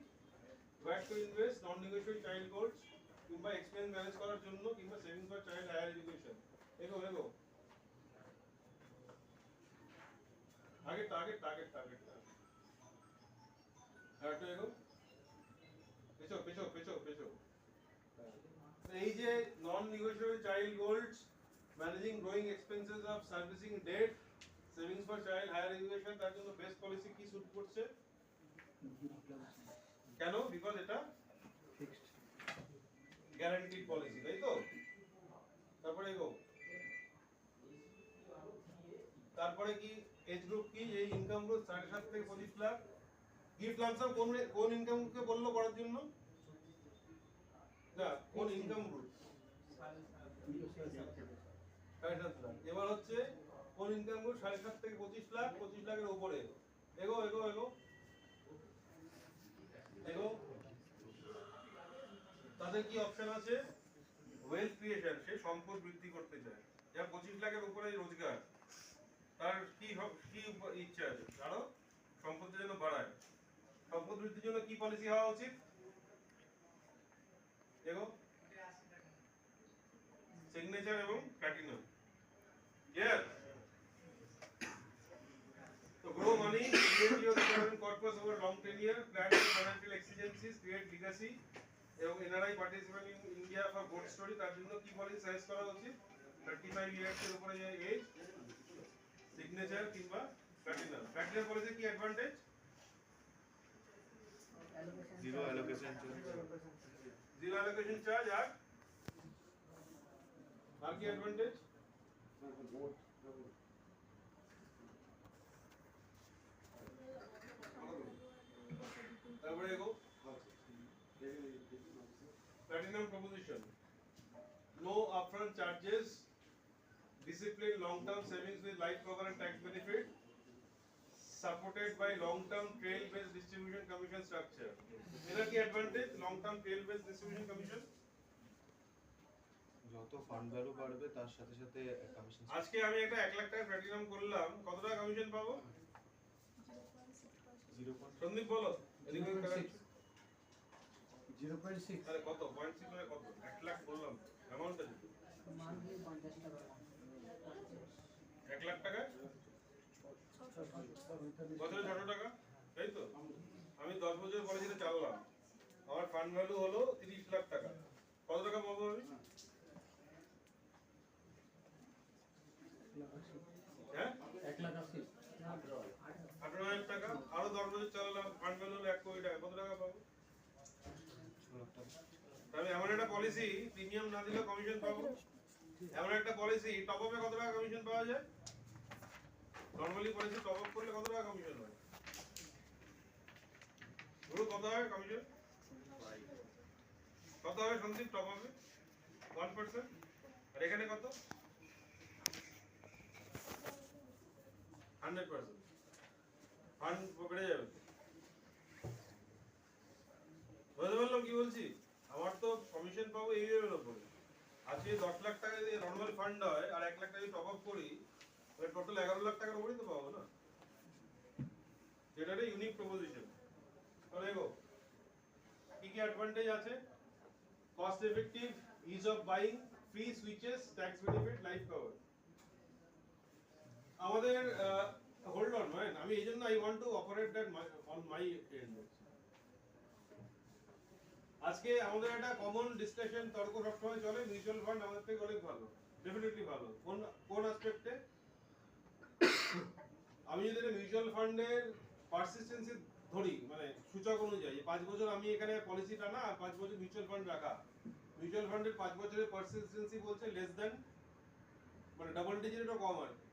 What to invest, non negotiable child goals, কিংবা এক্সপেন্স ম্যানেজ করার জন্য, কিংবা savings for child higher education. এগো আগে টার্গেট হ্যাঁ, তো এগো পেছো। এই যে non negotiable child goals, managing growing expenses of servicing debt, savings for child higher education, তার জন্য বেস্ট পলিসি কি শুট করছে? কেন? বিকজ এটা ফিক্সড গ্যারান্টিড পলিসি, তাই তো? তারপরে এগো, তারপরে কি এজ গ্রুপ কি? এই ইনকাম গ্রুপ 7.5 থেকে 25 লাখ। গিফট লামসাম কোন ইনকাম গ্রুপকে বললো করার জন্য? না, কোন ইনকাম গ্রুপ? 7.5 লাখ। এবার হচ্ছে কোন ইনকাম গ্রুপ 7.5 থেকে 25 লাখ, 25 লাখের উপরে। এগো তাদের কি অপশন আছে? ওয়েলথ ক্রিয়েশন, সে সম্পদ বৃদ্ধি করতে চায়। যা 25 লাখের উপরে রোজগার, তার কি ইচ্ছা আছে? আরো সম্পদের জন্য বাড়ায়। সম্পদ বৃদ্ধির জন্য কি পলিসি হওয়া উচিত? দেখো, সিগনেচার এবং প্ল্যাটিনাম। ক্লিয়ার? তো grow money, create your retirement corpus over long tenure, plan for financial exigencies, create legacy. এবং NRI participate in India for good story, তার জন্য কি পলিসি সাজেস্ট করা উচিত? 35 ইয়ার্স এর উপরে যে এজ, সিগনেচার কিংবা প্ল্যাটিনাম। প্ল্যাটিনাম পলিসি কি অ্যাডভান্টেজ? Zero allocation charge. আর কি অ্যাডভান্টেজ? তারপরে এগো, platinum proposition, no upfront charges, disciplined long-term savings with life cover and tax benefit, supported by long-term trail-based distribution commission structure. এর কি advantage? long-term trail-based distribution commission। যত fund value বাড়বে তার সাথে সাথে কমিশন। আজকে আমি একটা 1 লাখ টাকা প্ল্যাটিনাম করলাম, কত টাকা কমিশন পাবো? 0.6 সন্দীপ বলো। 0.6 আরে কত? 0.6 মানে কত? 1 লাখ বললাম অ্যামাউন্টটা যদি মান্থলি 50 টাকা 1 লাখ টাকা বছরে 600 টাকা, তাই তো? আমি 10 বছর পরে যেটা চাললাম, আমার ফান্ড ভ্যালু হলো 30 লাখ টাকা। কত টাকা পাবো আমি? হ্যাঁ, 18,000 টাকা। আরো 10 বছর চালালাম, ফান্ড ভ্যালু হলো 1 কোটি টাকা। কত টাকা পাবো? তাহলে এমন একটা পলিসি, প্রিমিয়াম না দিলে কমিশন পাবো। এমন একটা পলিসি, টপ আপে কত টাকা কমিশন পাওয়া যায়? নর্মালি পলিসি টপ আপ করলে কত টাকা কমিশন হয়? ধরো কত হয় কমিশন? কত হয় সন্দীপ টপ আপে? 1%। আর এখানে কত? 100%। ফান্ড পকেটে যাবে। বুঝতে পারলাম কি বলছি? আমার তো কমিশন পাবো এই এর উপরে। আজকে 10 লাখ টাকা যদি নর্মাল ফান্ড হয় আর 1 লাখ টাকা যদি টপ আপ করি, তাহলে টোটাল 11 লাখ টাকার উপরেই তো পাবো না? যেটা একটা ইউনিক প্রপোজিশন। তাহলে দেখো কি কি অ্যাডভান্টেজ আছে? Cost effective, is of buying, free switches, tax benefit, life cover. আমাদের হোল্ড অন ম্যান, আমি এইজন্য I want to operate that on my and. আজকে আমাদের একটা কমন ডিসকাশন তর্ক সবসময় চলে, মিউচুয়াল ফান্ড আমাদের থেকে অনেক ভালো, ডেফিনেটলি ভালো। কোন কোন অ্যাসপেক্টে? আমি যদি মিউচুয়াল ফান্ডের পারসিস্টেন্সি ধরি, মানে সূচক অনুযায়ী 5 বছর আমি এখানে পলিসি টানা আর 5 বছর মিউচুয়াল ফান্ড রাখা, মিউচুয়াল ফান্ডের 5 বছরের পারসিস্টেন্সি বলছে লেস দ্যান, মানে ডাবল ডিজিটেরও কম আর কি।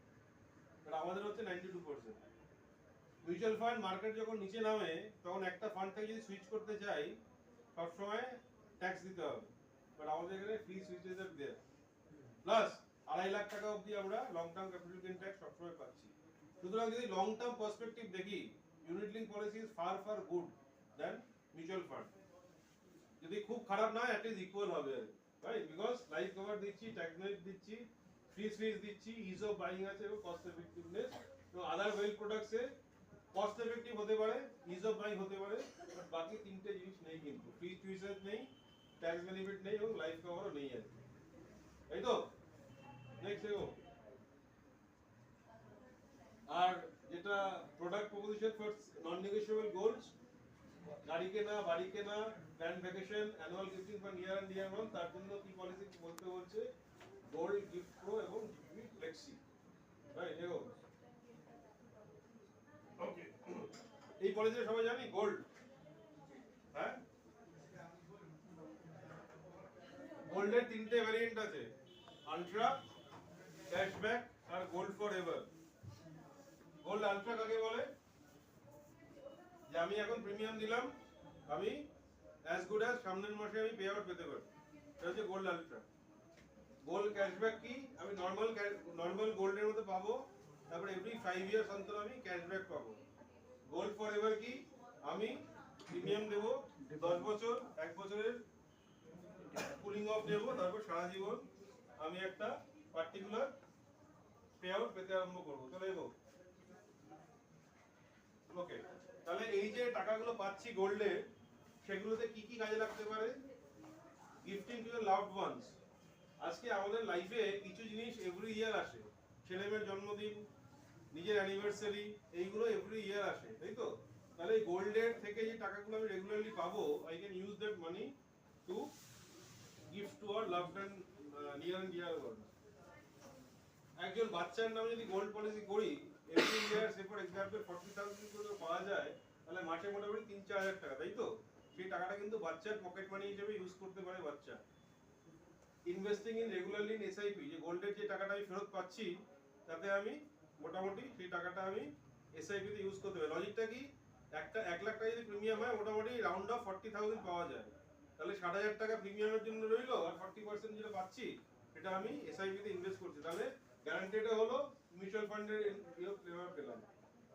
আর আমাদের হচ্ছে 92%। মিউচুয়াল ফান্ড মার্কেট যখন নিচে নামে তখন একটা ফান্ড থেকে যদি সুইচ করতে চাই সবসময় ট্যাক্স দিতে হবে, বাট আমাদের এখানে ফ্রি সুইচেস আর দেয়। প্লাস 2.5 লাখ টাকা অবধি আমরা long term capital gain tax সবসময় পাচ্ছি। সুতরাং যদি লং টার্ম পার্সপেক্টিভ দেখি, unit link policy is far far good than mutual fund. যদি খুব খারাপ না হয় অ্যাটলিস্ট ইকুয়াল হবে, রাইট? বিকজ লাইফ কভার দিচ্ছি, ট্যাক্স বেনিফিট দিচ্ছি, ফ্রি সুইচ দিচ্ছি, ইজ অফ বাইং আছে এবং কস্ট এফেক্টিভনেস। এবং আদার ওয়েল প্রোডাক্টসে কস্ট এফেক্টিভ হতে পারে, ইজ অফ বাইং হতে পারে, বাট বাকি তিনটে জিনিস নেই কিন্তু। ফ্রি সুইচেস নেই, ট্যাক্স বেনিফিট নেই এবং লাইফ কভারও নেই আর কি। তাই তো? নেক্সট দেখো। আর যেটা product proposition for non negotiable goals, গাড়ি কেনা, বাড়ি কেনা, plan vacation, annual gifting for year end year one, তার জন্য কি পলিসি বলতে বলছে? গোল্ড গিফট প্রো এবং জিপি ফ্লেক্সি, রাইট? দেখো ওকে, এই পলিসি সবাই জানি গোল্ড, হ্যাঁ? গোল্ডের তিনটে ভ্যারিয়েন্ট আছে, আলট্রা, ক্যাশব্যাক আর gold forever. Gold ultra কাকে বলে? যে আমি এখন প্রিমিয়াম দিলাম, আমি অ্যাজ গুড অ্যাজ সামনের মাসে আমি পে আউট পেতে পারি, এটা হচ্ছে গোল্ড আলট্রা। গোল্ড ক্যাশব্যাক কি? আমি নর্মাল গোল্ডের মধ্যে পাবো, তারপর এভরি 5 ইয়ার্স অন্তর আমি ক্যাশব্যাক পাবো। গোল্ড ফর এভার কি? আমি প্রিমিয়াম দেবো 10 বছর, 1 বছরের কুলিং অফ দেব, তারপর সারা জীবন আমি একটা পার্টিকুলার পে আউট পেতে আরম্ভ করবো। চলে যাবো। ওকে, তাহলে এই যে টাকাগুলো পাচ্ছি গোল্ডে, সেগুলোতে কি কি কাজে লাগতে পারে? Gifting to your loved ones. আজকে আমাদের লাইফে কিছু জিনিস এভরি ইয়ার আসে, ছেলেমেয়ের জন্মদিন, নিজের অ্যানিভার্সারি, এইগুলো এভরি ইয়ার আসে, তাই তো? তাহলে এই গোল্ডের থেকে যে টাকাগুলো আমি রেগুলারলি পাবো, I can use that money to gift to our loved and near and dear ones. একজন বাচ্চার নামে যদি গোল্ড পলিসি করি, এভরি ইয়ার সে ফর এক্সাম্পল 40,000 করে পাওয়া যায়, তাহলে মাসে মোটামুটি 3-4 হাজার টাকা, তাই তো? সেই টাকাটা কিন্তু বাচ্চার পকেট মানি হিসেবে ইউজ করতে পারে বাচ্চা। Investing in regularly in SIP, যে গোল্ডের যে টাকাটা আমি ফেরত পাচ্ছি, তাতে আমি মোটামুটি সেই টাকাটা আমি এসআইপি তে ইউজ করতে পারি। লজিকটা কি? একটা 1 লাখ টাকা যদি প্রিমিয়াম হয়, মোটামুটি রাউন্ড অফ 40,000 পাওয়া যায়, তাহলে 60,000 টাকা প্রিমিয়ামের জন্য রইলো, আর 40% যেটা পাচ্ছি সেটা আমি এসআইপি তে ইনভেস্ট করছি। তাহলে গ্যারান্টিটা হলো মিউচুয়াল ফান্ডের ফ্লেভার পেলাম।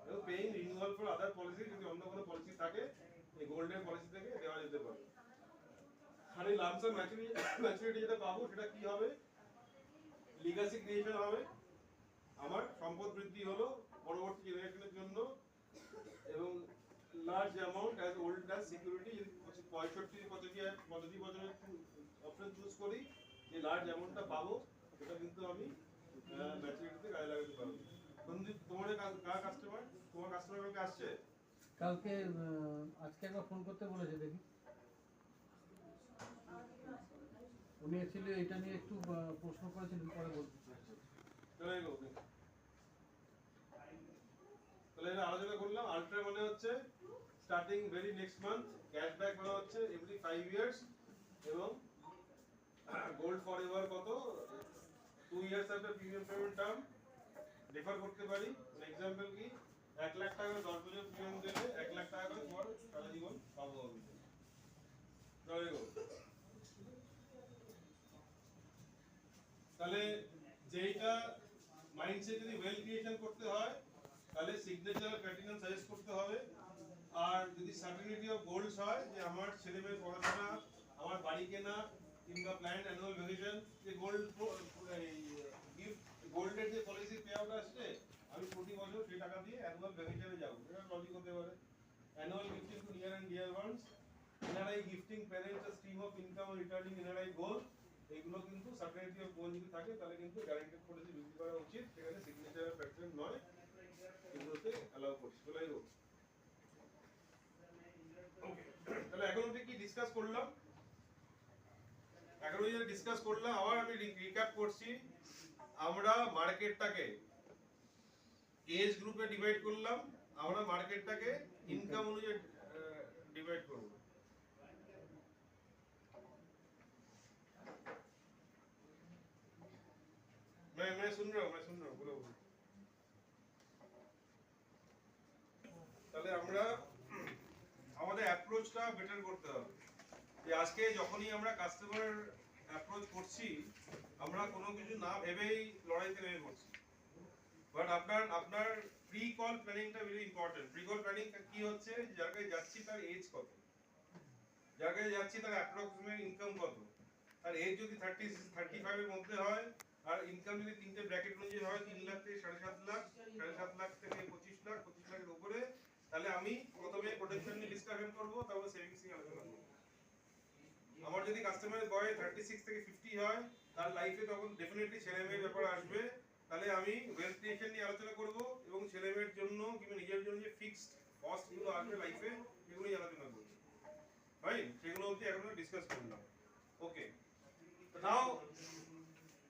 এবং paying renewal for other policy, যদি অন্য কোনো পলিসি থাকে এই গোল্ডের পলিসি থেকে দেওয়া যেতে পারে। আর এই লামসাম ম্যাচুরিটি যেটা পাবো সেটা কি হবে? লিগ্যাসি ক্রিয়েশন হবে, আমার সম্পদ বৃদ্ধি হলো পরবর্তী জেনারেশনের জন্য, এবং large amount as old as security. যদি 65-85 বছরের অপশন চুজ করি, যে লার্জ অ্যামাউন্টটা পাবো সেটা কিন্তু আমি ম্যাচুরিটিতে কাজে লাগাতে পারবো। সন্দীপ, তোমার কাস্টমার, তোমার কাস্টমার কালকে আসছে? কালকে আজকে একবার ফোন করতে বলেছে, দেখি। উনি অ্যাকচুয়ালি এটা নিয়ে একটু প্রশ্ন করেছিলেন, পরে বলতে। চলে গো। তাহলে এটা আলোচনা করলাম। আলট্রা মানে হচ্ছে starting very next month, cashback মানে হচ্ছে এভরি 5 ইয়ার্স, এবং গোল্ড ফর এভার কত? 2 years after premium payment term, refer করতে পারি। এক্সাম্পল কি 1 লাখ টাকা করে 10 বছর প্রিমিয়াম দিলে 1 লাখ টাকা করে পর সারা জীবন পাবো আমি। Very good. তাহলে যেইটা মাইন্ডসেট যদি ওয়েল ক্রিয়েশন করতে হয় তাহলে সিগনেচার আর প্ল্যাটিনাম সাজেস্ট করতে হবে। আর যদি সার্টেনিটি অফ গোলস হয় যে আমার ছেলে মেয়ের পড়াশোনা, আমার বাড়ি কেনা কিংবা প্ল্যান্ড অ্যানুয়াল ভ্যাকেশন, যে গোল্ড গিফট গোল্ডের যে পলিসি পে আউট আসছে আমি প্রতি বছর সেই টাকা দিয়ে অ্যানুয়াল ভ্যাকেশনে যাব, এটা লজিক হতে পারে। Annual gifting to near and dear ones, NRI gifting parents a stream of income returning NRI goal, এইগুলো কিন্তু সার্টেনিটি অফ গোল যদি থাকে তাহলে কিন্তু গ্যারান্টেড পলিসি বিক্রি করা উচিত, সেখানে সিগনেচার আর প্যাটার্ন নয়, এগুলোতে অ্যালাউ করছি। বলাই হোক। ওকে, তাহলে এখন অবধি কি ডিসকাস করলাম? এখন অবধি ডিসকাস করলাম, আবার আমি রিক্যাপ করছি। আমরা মার্কেটটাকে এজ গ্রুপে ডিভাইড করলাম, আমরা মার্কেটটাকে ইনকাম অনুযায়ী ডিভাইড করব। मैं सुन रहा हूँ बोलो। তাহলে আমরা আমাদের অ্যাপ্রোচটা বেটার করতে হবে। যে আজকে যখনই আমরা কাস্টমার অ্যাপ্রোচ করছি আমরা কোনো কিছু না ভেবেই লড়াইতে নেমে পড়ছি। বাট আপনার প্রি কল প্ল্যানিংটা very important. Pre call planning কি হচ্ছে, যার কাছে যাচ্ছি তার এজ কত, যার কাছে যাচ্ছি তার অ্যাপ্রক্সিমেট ইনকাম কত, আর এজ যদি 30-35 এর মধ্যে হয় আর ইনকাম যদি তিনটে ব্র্যাকেট অনুযায়ী হয় 3 লাখ থেকে 7.5 লাখ, 7.5 লাখ থেকে 25 লাখ, 25 লাখের উপরে, তাহলে আমি প্রথমে প্রোটেকশন নিয়ে ডিসকাশন করব, তারপর সেভিংস নিয়ে আলোচনা করব। আমার যদি কাস্টমারের বয়স 36 থেকে 50 হয় তার লাইফে তখন ডেফিনেটলি ছেলে মেয়ের ব্যাপার আসবে, তাহলে আমি ওয়েলথ ক্রিয়েশন নিয়ে আলোচনা করব এবং ছেলে মেয়ের জন্য কিংবা নিজের জন্য যে ফিক্সড কস্ট গুলো আসবে লাইফে সেগুলোই আলোচনা করব। ফাইন, সেগুলো অবধি এখনো ডিসকাস করলাম। ওকে, নাও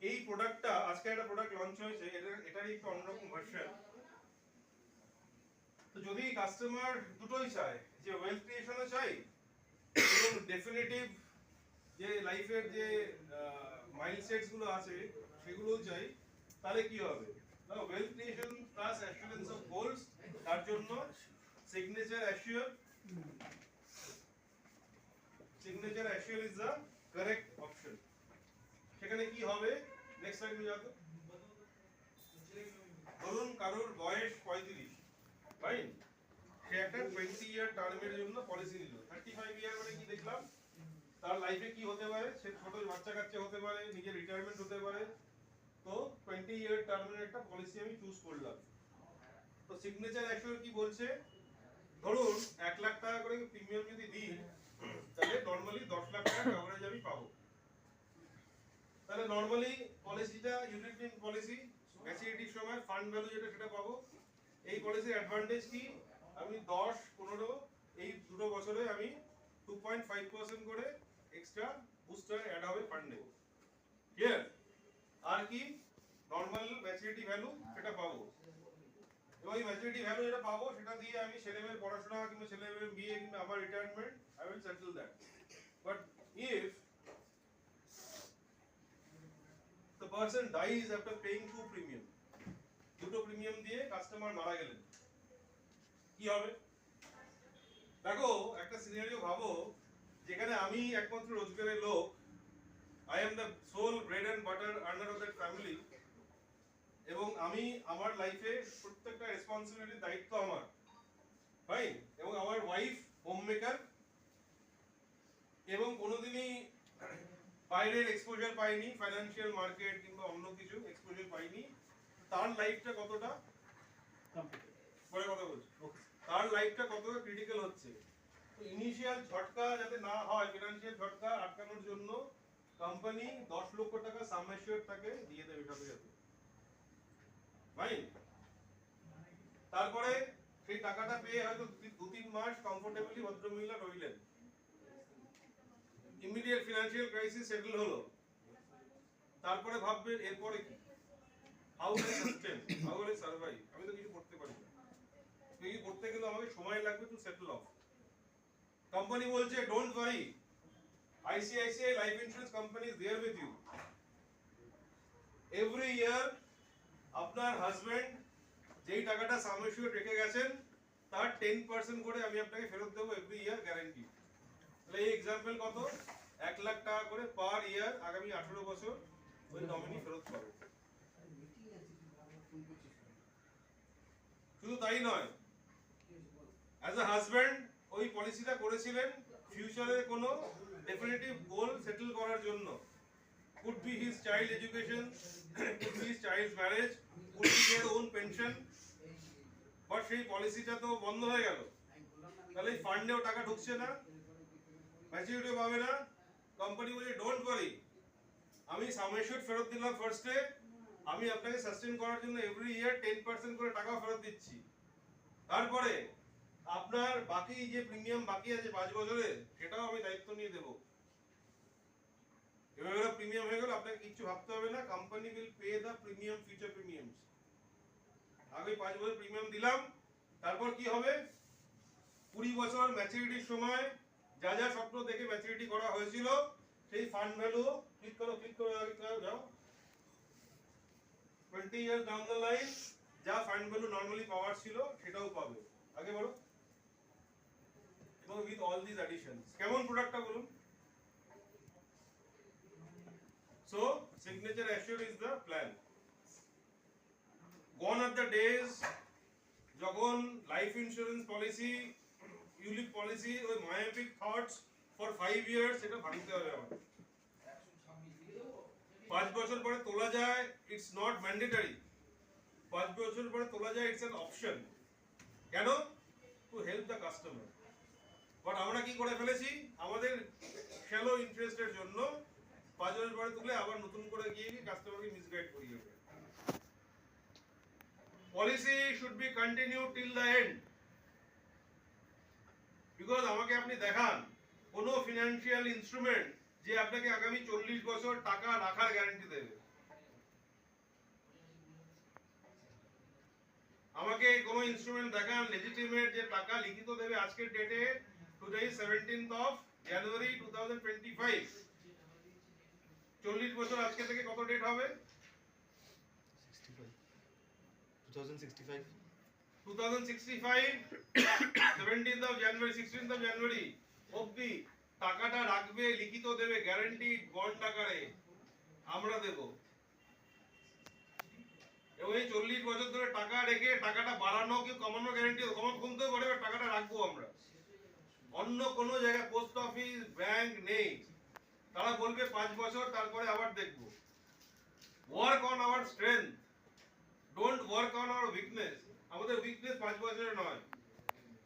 এই প্রোডাক্টটা আজকে একটা প্রোডাক্ট লঞ্চ হয়েছে, এটারই একটু অন্যরকম ভার্সন। তো যদি কাস্টমার দুটোই চায়, যে ওয়েলথ ক্রিয়েশনও চাই এবং ডেফিনেটিভ যে লাইফের যে মাইন্ডসেটস গুলো আছে সেগুলোও চাই, তাহলে কি হবে? না, wealth creation plus assurance of goals, তার জন্য signature assure is the correct option. সেখানে কি হবে, নেক্সট স্লাইড নিয়ে যাও। ধরুন কারোর বয়স 35, ফাইন, সে একটা 20 ইয়ার টার্মের জন্য পলিসি নিল। 35 ইয়ার মানে কি দেখলাম, তার লাইফে কি হতে পারে, সে ছোট বাচ্চা কাচ্চা হতে পারে, নিজের রিটায়ারমেন্ট হতে পারে। তো 20 ইয়ার টার্মের একটা পলিসি আমি চুজ করলাম। তো সিগনেচার অ্যাসিওর কি বলছে, ধরুন 1 লাখ টাকা করে প্রিমিয়াম যদি দিই তাহলে নরমালি 10 লাখ টাকা কভারেজ আমি পাবো। তাহলে নরমালি পলিসিটা ইউনিট লিঙ্ক পলিসি, ম্যাচুরিটির সময় ফান্ড ভ্যালু যেটা সেটা পাবো। এই পলিসির অ্যাডভান্টেজ কি, আমি 10, 15 এই দুটো বছরে আমি 2.5% করে এক্সট্রা বুস্টার অ্যাড হবে ফান্ডে। ক্লিয়ার? আর কি, নরমাল ম্যাচুরিটি ভ্যালু সেটা পাবো, এবং এই ম্যাচুরিটি ভ্যালু যেটা পাবো সেটা দিয়ে আমি ছেলেমেয়ের পড়াশোনা কিংবা ছেলেমেয়ের বিয়ে কিংবা আমার retirement I will settle that. But if the person dies after paying 2 premium, দুটো প্রিমিয়াম দিয়ে কাস্টমার মারা গেলেন, কি হবে? দেখো একটা সিনারিও ভাবো যেখানে আমি একমাত্র রোজগারের লোক, I am the sole bread and butter earner of that family, এবং আমি আমার লাইফে প্রত্যেকটা রেসপন্সিবিলিটি দায়িত্ব আমার, ফাইন, এবং আমার ওয়াইফ হোম মেকার এবং কোনোদিনই বাইরের এক্সপোজার পাইনি, ফাইনান্সিয়াল মার্কেট কিংবা অন্য কিছু এক্সপোজার পাইনি। তার লাইফটা কতটা পরে কথা বলছি, তার লাইফটা কতটা ক্রিটিক্যাল হচ্ছে। তো ইনিশিয়াল ঝটকা যাতে না হয়, ফিনান্সিয়াল ঝটকা আটকানোর জন্য কোম্পানি 10 লক্ষ টাকা সাম অ্যাসিওর তাকে দিয়ে দেবে সাথে সাথে, ফাইন। তারপরে সেই টাকাটা পেয়ে হয়তো 2-3 মাস কমফোর্টেবলি ভদ্রমহিলা রইলেন, ইমিডিয়েট ফিনান্সিয়াল ক্রাইসিস সেটেল হলো। তারপরে ভাববেন এরপরে কি, how will sustain, how will survive, আমি তো কিছু করতে পারি না, কিছু করতে গেলে আমাকে সময় লাগবে টু সেটেল অফ। কোম্পানি বলছে don't worry, ICICI life insurance company is there with you, every year আপনার হাজবেন্ড যেই টাকাটা সাম অ্যাসিওর্ড রেখে গেছেন তার 10% করে আমি আপনাকে ফেরত দেবো এভরি ইয়ার গ্যারান্টি। তাহলে এই এক্সাম্পল কত, 1 লাখ টাকা করে পার ইয়ার আগামী 18 বছর ওই নমিনি ফেরত পাবে। শুধু তাই নয়, অ্যাজ আ হাজবেন্ড ওই পলিসিটা করেছিলেন ফিউচারে কোনো ডেফিনিটিভ গোল সেটেল করার জন্য। could be his child education, could be his child's marriage, could be their own pension, but সেই পলিসিটা তো বন্ধ হয়ে গেল। তাহলে এই ফান্ডেও টাকা ঢুকছে না, ম্যাচুরিটিও পাবে না। কোম্পানি বলে ডোন্ট ওয়ারি, আমি সাম অ্যাসিওর্ড ফেরত দিলাম ফার্স্টে, আমি আপনাকে সাস্টেইন করার জন্য এভরি ইয়ার 10% করে টাকা ফেরত দিচ্ছি। তারপরে আপনার বাকি যে প্রিমিয়াম বাকি আছে 5 বছরের সেটাও আমি দায়িত্ব নিয়ে দেব। এভাবে প্রিমিয়াম হয়ে গেল, আপনাকে কিছু ভাবতে হবে না, company will pay the premium, future premiums. আগে 5 বছর প্রিমিয়াম দিলাম, তারপর কি হবে 20 বছর ম্যাচুরিটির সময় যা যা স্বপ্ন দেখে ম্যাচুরিটি করা হয়েছিল সেই ফান্ড ভ্যালু ক্লিক করো যাও 20 ইয়ার্স ডাউন দ্য লাইন যা ফান্ড ভ্যালু নরমালি পাওয়ার ছিল সেটাও পাবে। আগে বলো, এবং উইথ অল দিস অ্যাডিশনস। কেমন প্রোডাক্টটা বলুন? So signature assure is the plan. Gone are the days যখন life insurance policy, ULIP policy, ওই মায়োপিক থটস ফর 5 ইয়ার্স, এটা ভাঙতে হবে আমাদের। 5 বছর পরে তোলা যায়, ইটস নট ম্যান্ডেটরি। 5 বছর পরে তোলা যায়, ইটস অ্যান অপশন। কেন? To help the customer. But আমরা কি করে ফেলেছি, আমাদের শ্যালো ইন্টারেস্টের জন্য 5 বছর পরে তুলে আবার নতুন করে গিয়ে কাস্টমারকে মিসগাইড করিয়ে দেবে। Policy should be continue till the end. Because আমাকে আপনি দেখান কোন ফিনান্সিয়াল ইনস্ট্রুমেন্ট যে আপনাকে আগামী 40 বছর টাকা রাখার গ্যারান্টি দেবে। আমাকে কোন ইনস্ট্রুমেন্ট দেখান লেজিটিমেট যে টাকা লিখিত দেবে আজকের ডেটে, টুডে 17th of January 2025। 40 বছর আজকে থেকে কত ডেট হবে? 2065 17th of January, 16th of January অবধি টাকাটা রাখবে, লিখিত দেবে, গ্যারান্টি বন্ড আকারে আমরা দেব। এবং এই 40 বছর ধরে টাকা রেখে টাকাটা বাড়ানো কি কমানো গ্যারান্টি, কমতে পারে, টাকাটা রাখবো আমরা। অন্য কোন জায়গায় পোস্ট অফিস, ব্যাংক নেই। তারা বলবে 5 বছর, তারপরে আবার দেখবো। Work on our strength, don't work on our weakness. আমাদের উইকনেস 5 বছরের নয়,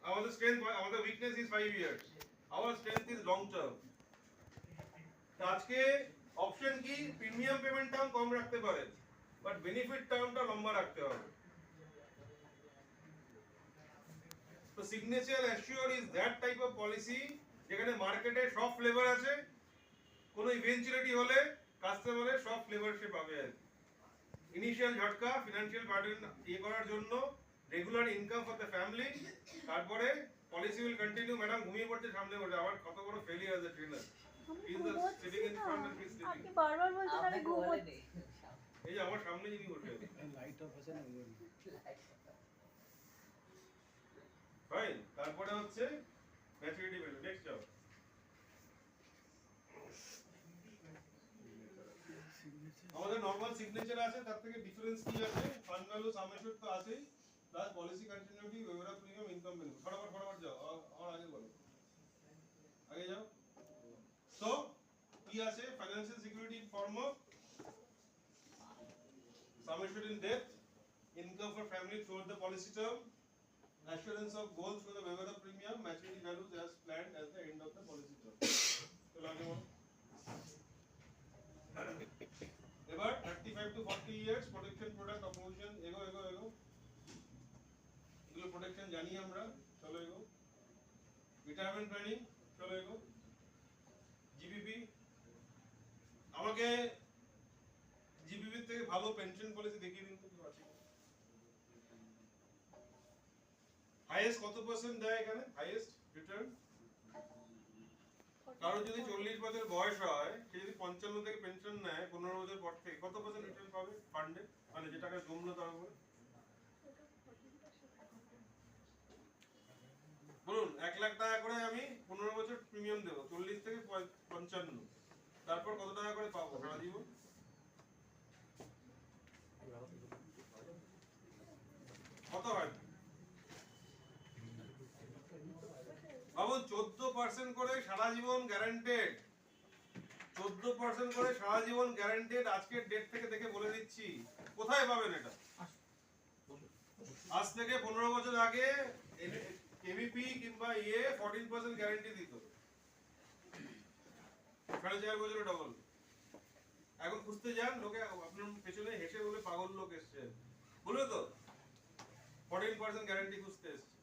আমাদের স্ট্রেংথ, আমাদের weakness is 5 years, our strength is long term. আজকে অপশন কি, প্রিমিয়াম পেমেন্ট টার্ম কম রাখতে পারেন, বাট বেনিফিট টার্মটা লম্বা রাখতে হবে। তো signature assure is that type of policy যেখানে মার্কেটে সব ফ্লেভার আছে, কোনো ইভেন্চুয়ালিটি হলে কাস্টমারের সব ফ্লেভার সে পাবে। আর ইনিশিয়াল ঝটকা, ফিনান্সিয়াল বার্ডেন ইয়ে করার জন্য, regular income for the family, তারপরে পলিসি উইল কন্টিনিউ। ম্যাডাম ঘুমিয়ে পড়ছে সামনে বসে, আবার কত বড় ফেলিয়ার অ্যাজ এ ট্রেনার। আপনি বারবার বলছেন আমি ঘুমোচ্ছি। এই যে আমার সামনে যিনি বসে আছেন, লাইট অফ আছে না? ফাইন। তারপরে হচ্ছে ম্যাচুরিটি ভ্যালু। নেক্সট যাও। আমাদের নরমাল সিগনেচার আছে, তার থেকে ডিফারেন্স কি আছে? ফান্ড ভ্যালু, সাম অ্যাসিওর্ড তো আছেই, plus policy continuity, waiver of premium, income benefit. ফটাফট যাও, আর আগে বলো, আগে যাও। সো কি আছে? Financial security in form of some assured in death, income for family throughout the policy term, assurance of goals for the waiver of premium, maturity values as planned at the end of the policy term. So lage bol ebar 35 to 40 years protection product option ego এগুলো protection জানি আমরা, চলো এগো। Retirement planning, চলো এগো। GBP, আমাকে GBP থেকে ভালো পেনশন পলিসি দেখিয়ে দিন তো কি আছে। হাইয়েস্ট কত পার্সেন্ট দেয় এখানে? হাইয়েস্ট রিটার্ন কারো যদি 40 বছর বয়স হয়, সে যদি 55 থেকে পেনশন নেয় 15 বছর পর থেকে, কত পার্সেন্ট রিটার্ন পাবে ফান্ডে, মানে যে টাকা জমলো তার উপরে? বলুন, 1 লাখ টাকা করে আমি 15 বছর প্রিমিয়াম দেবো, 40 থেকে 55, তারপর কত টাকা করে পাবো সারা জীবন? কত হয় ভাবুন, 14% করে সারা জীবন গ্যারান্টেড, 14% করে সারা জীবন গ্যারান্টেড। আজকের ডেট থেকে দেখে বলে দিচ্ছি কোথায় পাবেন এটা। আজ থেকে 15 বছর আগে এবিপি কিংবা 14% গ্যারান্টি দিত, 4.5 বছরে ডবল। এখন খুঁজতে যান, লোকে আপনার পেছনে হেসে বলে পাগল লোক এসছে, বলবে তো 14% গ্যারান্টি খুঁজতে এসছে।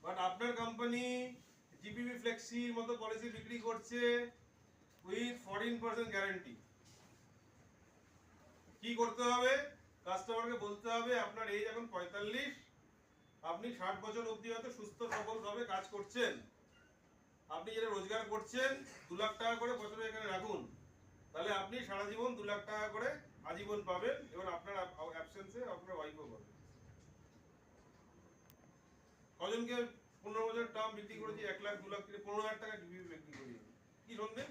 বাট আপনার কোম্পানি জিপিবি ফ্লেক্সির মতো পলিসি বিক্রি করছে উইথ 14% গ্যারান্টি। কি করতে হবে? কাস্টমারকে বলতে হবে আপনার এজ এখন 45, আপনি 60 বছর অবধি হয়তো সুস্থ সবল ভাবে কাজ করছেন, আপনি যেটা রোজগার করছেন 2 লাখ টাকা করে বছরে এখানে রাখুন, তাহলে আপনি সারা জীবন 2 লাখ টাকা করে আজীবন পাবেন, এবং আপনার অ্যাবসেন্সে আপনার ওয়াইফও পাবেন। কজনকে 15 বছর টার্ম বিক্রি করেছি 1 লাখ 2 লাখ থেকে 15,000 টাকা জিপিবি বিক্রি করি, কি সন্দেহ?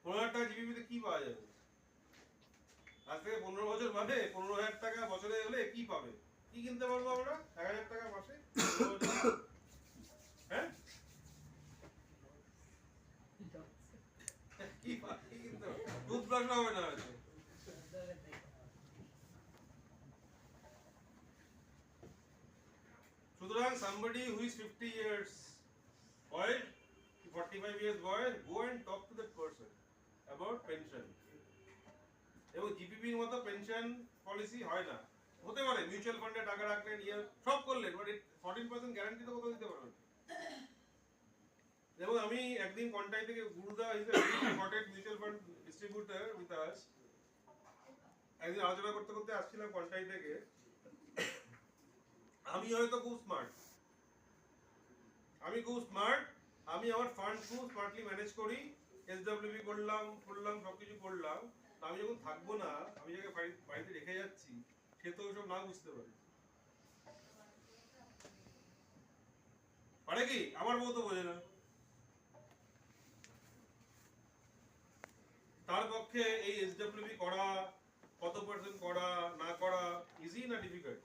15,000 টাকা জিপিবিতে কি পাওয়া যাবে? আজ থেকে 15 বছর বাদে 15,000 টাকা বছরে হলে কি পাবে? কি কিনতে পারবো আমরা 1,000 টাকা মাসে? হ্যাঁ, কি কিনতে হবে? টুথব্রাশ হবে না হয়তো। সুতরাং somebody who is 50 years বয়স, 45 years বয়স, go and talk to that person about pension। এবং জিপিপির মতো পেনশন পলিসি হয় না, হতে পারে মিউচুয়াল ফান্ডে টাকা রাখলেন, সব করলেন, বাট 14% গ্যারান্টি তো কোথাও দিতে পারবেন। এবং আমি একদিন কন্টাই থেকে গুরুদা important mutual fund distributor with us, একদিন আলোচনা করতে করতে আসছিলাম কন্টাই থেকে। আমি হয়তো খুব স্মার্ট, আমি আমার ফান্ড খুব স্মার্টলি ম্যানেজ করি, এসডব্লিউবি করলাম সবকিছু করলাম। আমি যখন থাকবো না, আমি যাকে বাড়িতে রেখে যাচ্ছি, সে তো ওইসব না বুঝতে পারে কি? আমার বউ তো বোঝে না। তার পক্ষে এই এসডব্লিউবি করা, কত পার্সেন্ট করা না করা ইজি না ডিফিকাল্ট?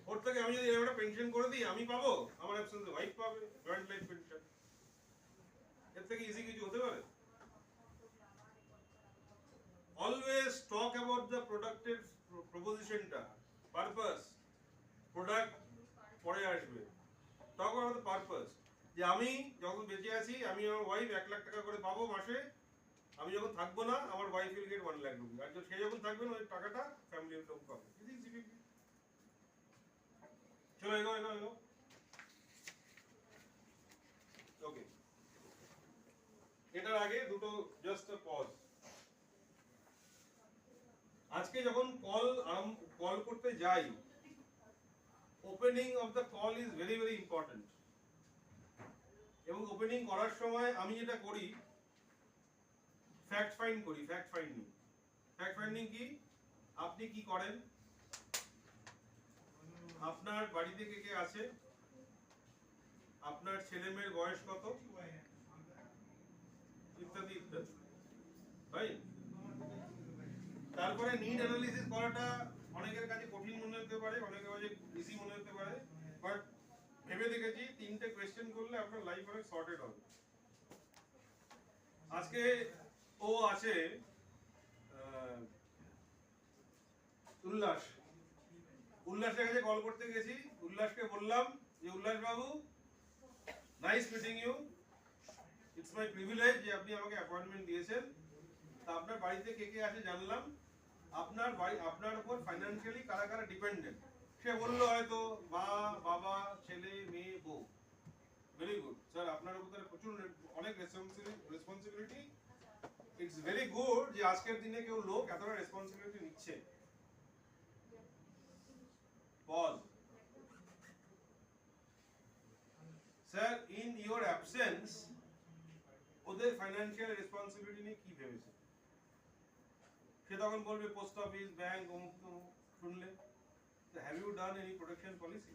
ওর থেকে আমি যদি একটা পেনশন করে দিই, আমি পাবো, আমার অ্যাবসেন্সে ওয়াইফ পাবে, জয়েন্ট লাইফ পেনশন। এর থেকে ইজি কিছু হতে পারে? অলওয়েজ টক অ্যাবাউট দ্য প্রোডাক্টের প্রপোজিশনটা, পারপাস। প্রোডাক্ট পরে আসবে, টক অ্যাবাউট দ্য পারপাস। যে আমি যখন বেঁচে আছি, আমি আমার ওয়াইফ 1 লাখ টাকা করে পাবো মাসে, আমি যখন থাকবো না, আমার wife will get 1 lakh rupee, আর সে যখন থাকবেন ওই টাকাটা ফ্যামিলি ইনকাম পাবে। চলো এগো। ওকে, এটার আগে দুটো জাস্ট পজ। আজকে যখন কল করতে যাই, opening of the call is very very important. এবং ওপেনিং করার সময় আমি যেটা করি, ফ্যাক্ট ফাইন্ডিং কি? আপনি কি করেন, আপনার বাড়িতে কে কে আছে, আপনার ছেলে মেয়ের বয়স কত, ইত্যাদি ইত্যাদি, রাইট? তারপরে নিড অ্যানালিসিস করাটা অনেকের কাছে কঠিন মনে হতে পারে, অনেকের কাছে ইজি মনে হতে পারে, বাট ভেবে দেখেছি 3টে কোয়েশ্চেন করলে আপনার লাইফ অনেক সর্টেড হবে। আজকে ও আছে উল্লাসের কাছে কল করতে গেছি। উল্লাসকে বললাম যে উল্লাস বাবু, nice meeting you, it's my privilege যে আপনি আমাকে অ্যাপয়েন্টমেন্ট দিয়েছেন। তা আপনার বাড়িতে কে কে আছে জানলাম, আপনার উপর ফাইন্যান্সিয়ালি কারা কারা ডিপেন্ডেন্ট। সে বললো হয়তো মা, বাবা, ছেলে, মেয়ে, বউ। ভেরি গুড স্যার, আপনার উপর প্রচুর অনেক রেসপন্সিবিলিটি। ইটস ভেরি গুড যে আজকের দিনে কেউ লোক এতটা রেসপন্সিবিলিটি নিচ্ছে। Pause. Sir in your absence ওদের ফাইন্যান্সিয়াল রেসপন্সিবিলিটি নিয়ে কি ভেবেছে? সে তখন বলবে পোস্ট অফিস, ব্যাংক, অমুক তমুক। শুনলে have you done any protection policy?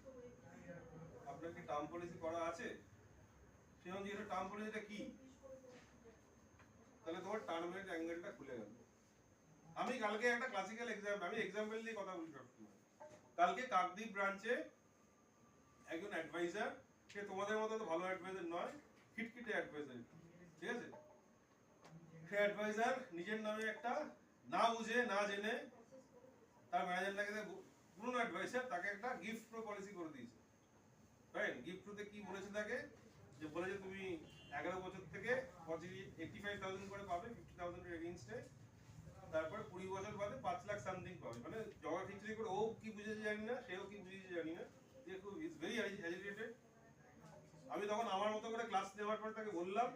আপনার কি টার্ম পলিসি করা আছে? সে যখন জিজ্ঞেস টার্ম পলিসিটা কি, তাহলে তোমার টার্মের অ্যাঙ্গেলটা খুলে গেল। আমি কালকে একটা ক্লাসিক্যাল আমি এক্সাম্পল দিয়ে কথা বলি সবসময়। কালকে কাকদ্বীপ ব্রাঞ্চে একজন অ্যাডভাইজার, সে তোমাদের মতো তো ভালো অ্যাডভাইজার নয়, খিটখিটে অ্যাডভাইজার, ঠিক আছে? সে অ্যাডভাইজার নিজের নামে একটা না বুঝে না জেনে তার ম্যানেজারটাকে, পুরনো অ্যাডভাইজার, তাকে একটা গিফট প্রো পলিসি করে দিয়েছে। রাইট? গিফট প্রোতে কি বলেছে তাকে, যে বলেছে তুমি 11 বছর থেকে 85,000 করে পাবে 50,000 এর এগেইনস্টে, তারপর 20 বছর বাদে 5 লাখ সামথিং পাবে। মানে জগা খিচড়ি করে ও কি বুঝেছে জানি না, সেও কি বুঝেছে জানি না, যে খুব ইজ ভেরি এজিটেটেড। আমি তখন আমার মতো করে ক্লাস নেওয়ার পর তাকে বললাম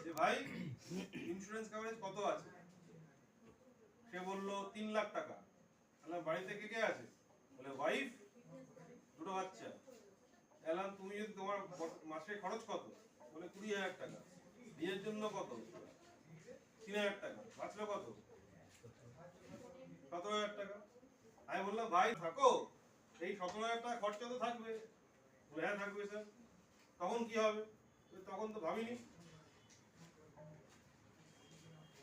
যে ভাই ইন্স্যুরেন্স কভারেজ কত আছে? সে বললো 3 লাখ টাকা। বললাম বাড়িতে কে কে আছে? বলে ওয়াইফ, দুটো বাচ্চা। বললাম তুমি যদি তোমার মাসে খরচ কত? বলে 20,000 টাকা। বিয়ের জন্য কত? 3,000 টাকা। বাঁচলো কত? 17,000 টাকা। আমি বললাম ভাই থাকো, এই 17,000 টাকা খরচা তো থাকবে। বলে হ্যাঁ থাকবে স্যার। তখন কি হবে? তখন তো ভাবিনি।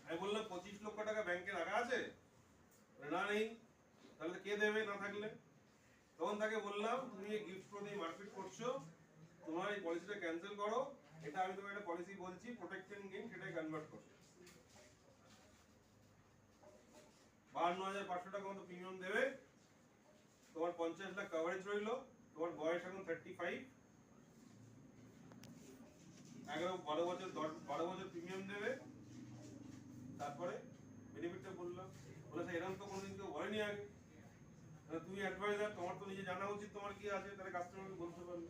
আমি বললাম 25 লক্ষ টাকা ব্যাংকে রাখা আছে? না নেই। তাহলে কে দেবে না থাকলে? তখন তাকে বললাম তুমি এই গিফট প্রো দিয়ে মারপিট করছো, তোমার এই পলিসিটা ক্যান্সেল করো। এটা আমি তোমাকে একটা পলিসি বলছি, প্রোটেক্ট এন্ড গেইন, সেটাই কনভার্ট করো। 52,500 টাকা মতো প্রিমিয়াম দেবে, তোমার 50 লাখ কভারেজ রইলো, তোমার বয়স এখন 35, 12 বছর প্রিমিয়াম দেবে, তারপরে বেনিফিটটা বললাম। বলে স্যার এরকম তো কোনোদিন কেউ বলেনি আগে। তুমি অ্যাডভাইজার, তোমার তো নিজে জানা উচিত তোমার কি আছে, তাহলে কাস্টমারকে বলতে পারবে।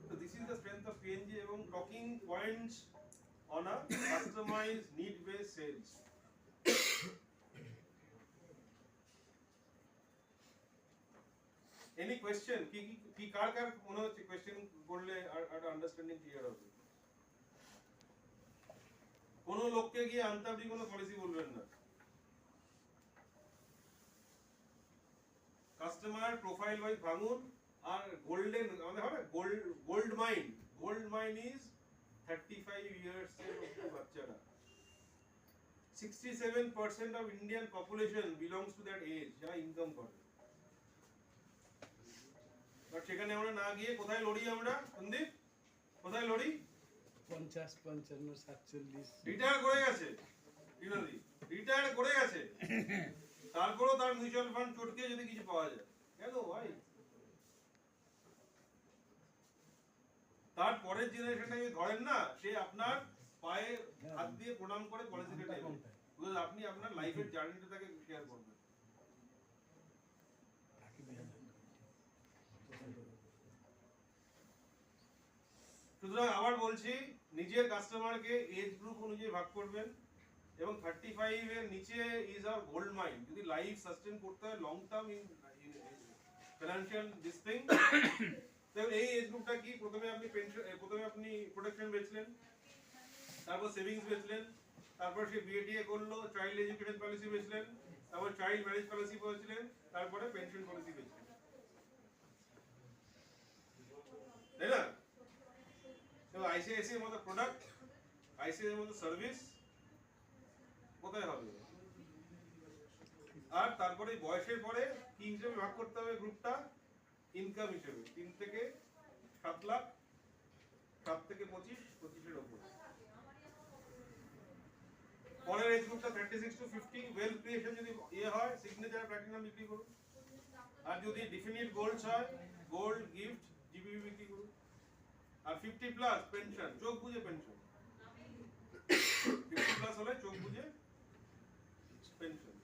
তো this is the strength of PNG এবং talking points on a customize need based sales. Any question? কি কার মনে হচ্ছে কোয়েশ্চেন করলে আর আন্ডারস্ট্যান্ডিং ক্লিয়ার হবে? কোন লোককে গিয়ে আনতে আপনি কোনো পলিসি বলবেন না। কাস্টমার প্রোফাইল ওয়াইজ ভাঙুন। আর গোল্ডেন আমাদের হবে গোল্ড মাইন ইজ 35 ইয়ার্স এর বাচ্চারা। 67% অফ Indian population belongs to that age, যারা ইনকাম করে। বাট সেখানে আমরা না গিয়ে কোথায় লড়ি আমরা? সন্দীপ, কোথায় লড়ি? 50, 55, 47। রিটায়ার করে গেছে, রিটায়ার করে গেছে, তারপরেও তার মিউচুয়াল ফান্ড চটকে যদি কিছু পাওয়া যায়, কেন ভাই? তার পরের জেনারেশনটা যদি ধরেন না, সে আপনার পায়ে হাত দিয়ে প্রণাম করে পলিসিটা নেবে, বিকজ আপনি আপনার লাইফের জার্নিটা তাকে শেয়ার করবেন। সুতরাং আবার বলছি, নিজের কাস্টমারকে এজ গ্রুপ অনুযায়ী ভাগ করবেন এবং 35 এর নিচে ইজ আওয়ার গোল্ড মাইন। যদি লাইফ সাস্টেইন করতে হয় long term in financial this thing, তো এই এজ গ্রুপটা কি? প্রথমে আপনি প্রোটেকশন বেচলেন, তারপর সেভিংস বেচলেন, তারপর সে বিএটিএ করলো, চাইল্ড এডুকেশন পলিসি বেচলেন, তারপর চাইল্ড ম্যারেজ পলিসি বেচলেন, তারপরে পেনশন পলিসি বেচলেন, তাই না? তো আইসিআইসি এর মতো প্রোডাক্ট, আইসিআইসি এর মতো সার্ভিস কোথায় হবে? আর তারপরে বয়সের পরে কি হিসেবে ভাগ করতে হবে গ্রুপটা? ইনকাম হিসেবে 3 থেকে 7 লাখ, 7 থেকে 25, 25 এর উপর। পরের এজ গ্রুপটা 36 to 50। ওয়েলথ ক্রিয়েশন যদি হয়, সিগনেচার প্ল্যাটিনাম বিক্রি করুন। আর যদি ডিফিনিট গোল্ডস হয়, গোল্ড গিফট জিবিবি বিক্রি করুন। আর 50 প্লাস পেনশন, চোখ বুঝে পেনশন। 50 প্লাস হলে চোখ বুঝে পেনশন।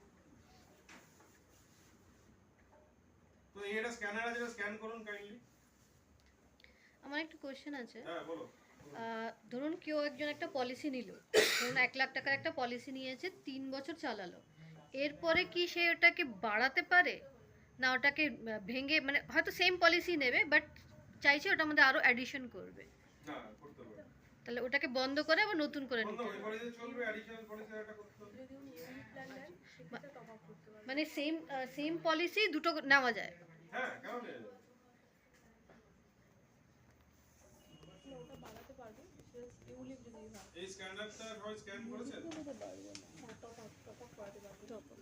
তো এটা স্ক্যানার আছে, স্ক্যান করুন কাইন্ডলি। আমার একটা কোশ্চেন আছে। হ্যাঁ বলো। ধরুন কেউ একজন একটা পলিসি নিল, ধরুন 1 লাখ টাকার একটা পলিসি নিয়েছে, 3 বছর চালালো, এরপরে কি সে ওটাকে বাড়াতে পারে না ওটাকে ভেঙে, মানে হয়তো সেম পলিসি নেবে বাট চাইছে ওটা আমাদের আরো অ্যাডিশন করবে, না করতে পারে তাহলে ওটাকে বন্ধ করে আবার নতুন করে বন্ধ নিতে ওই হবে। পলিসি চলবে, অ্যাডিশনাল পলিসি একটা করতে হবে। যদি উনি ইউনিট প্ল্যান নেন সেক্ষেত্রে টপ আপ করতে পারবেন। মানে সেম পলিসি দুটো নেওয়া যায়। হ্যাঁ কেন নেই? ওটা বাড়াতে পারবেন ইউনিট যদি হয়। এই স্ক্যানারটা সবাই স্ক্যান করেছেন? টপ আপ করাতে পারবেন।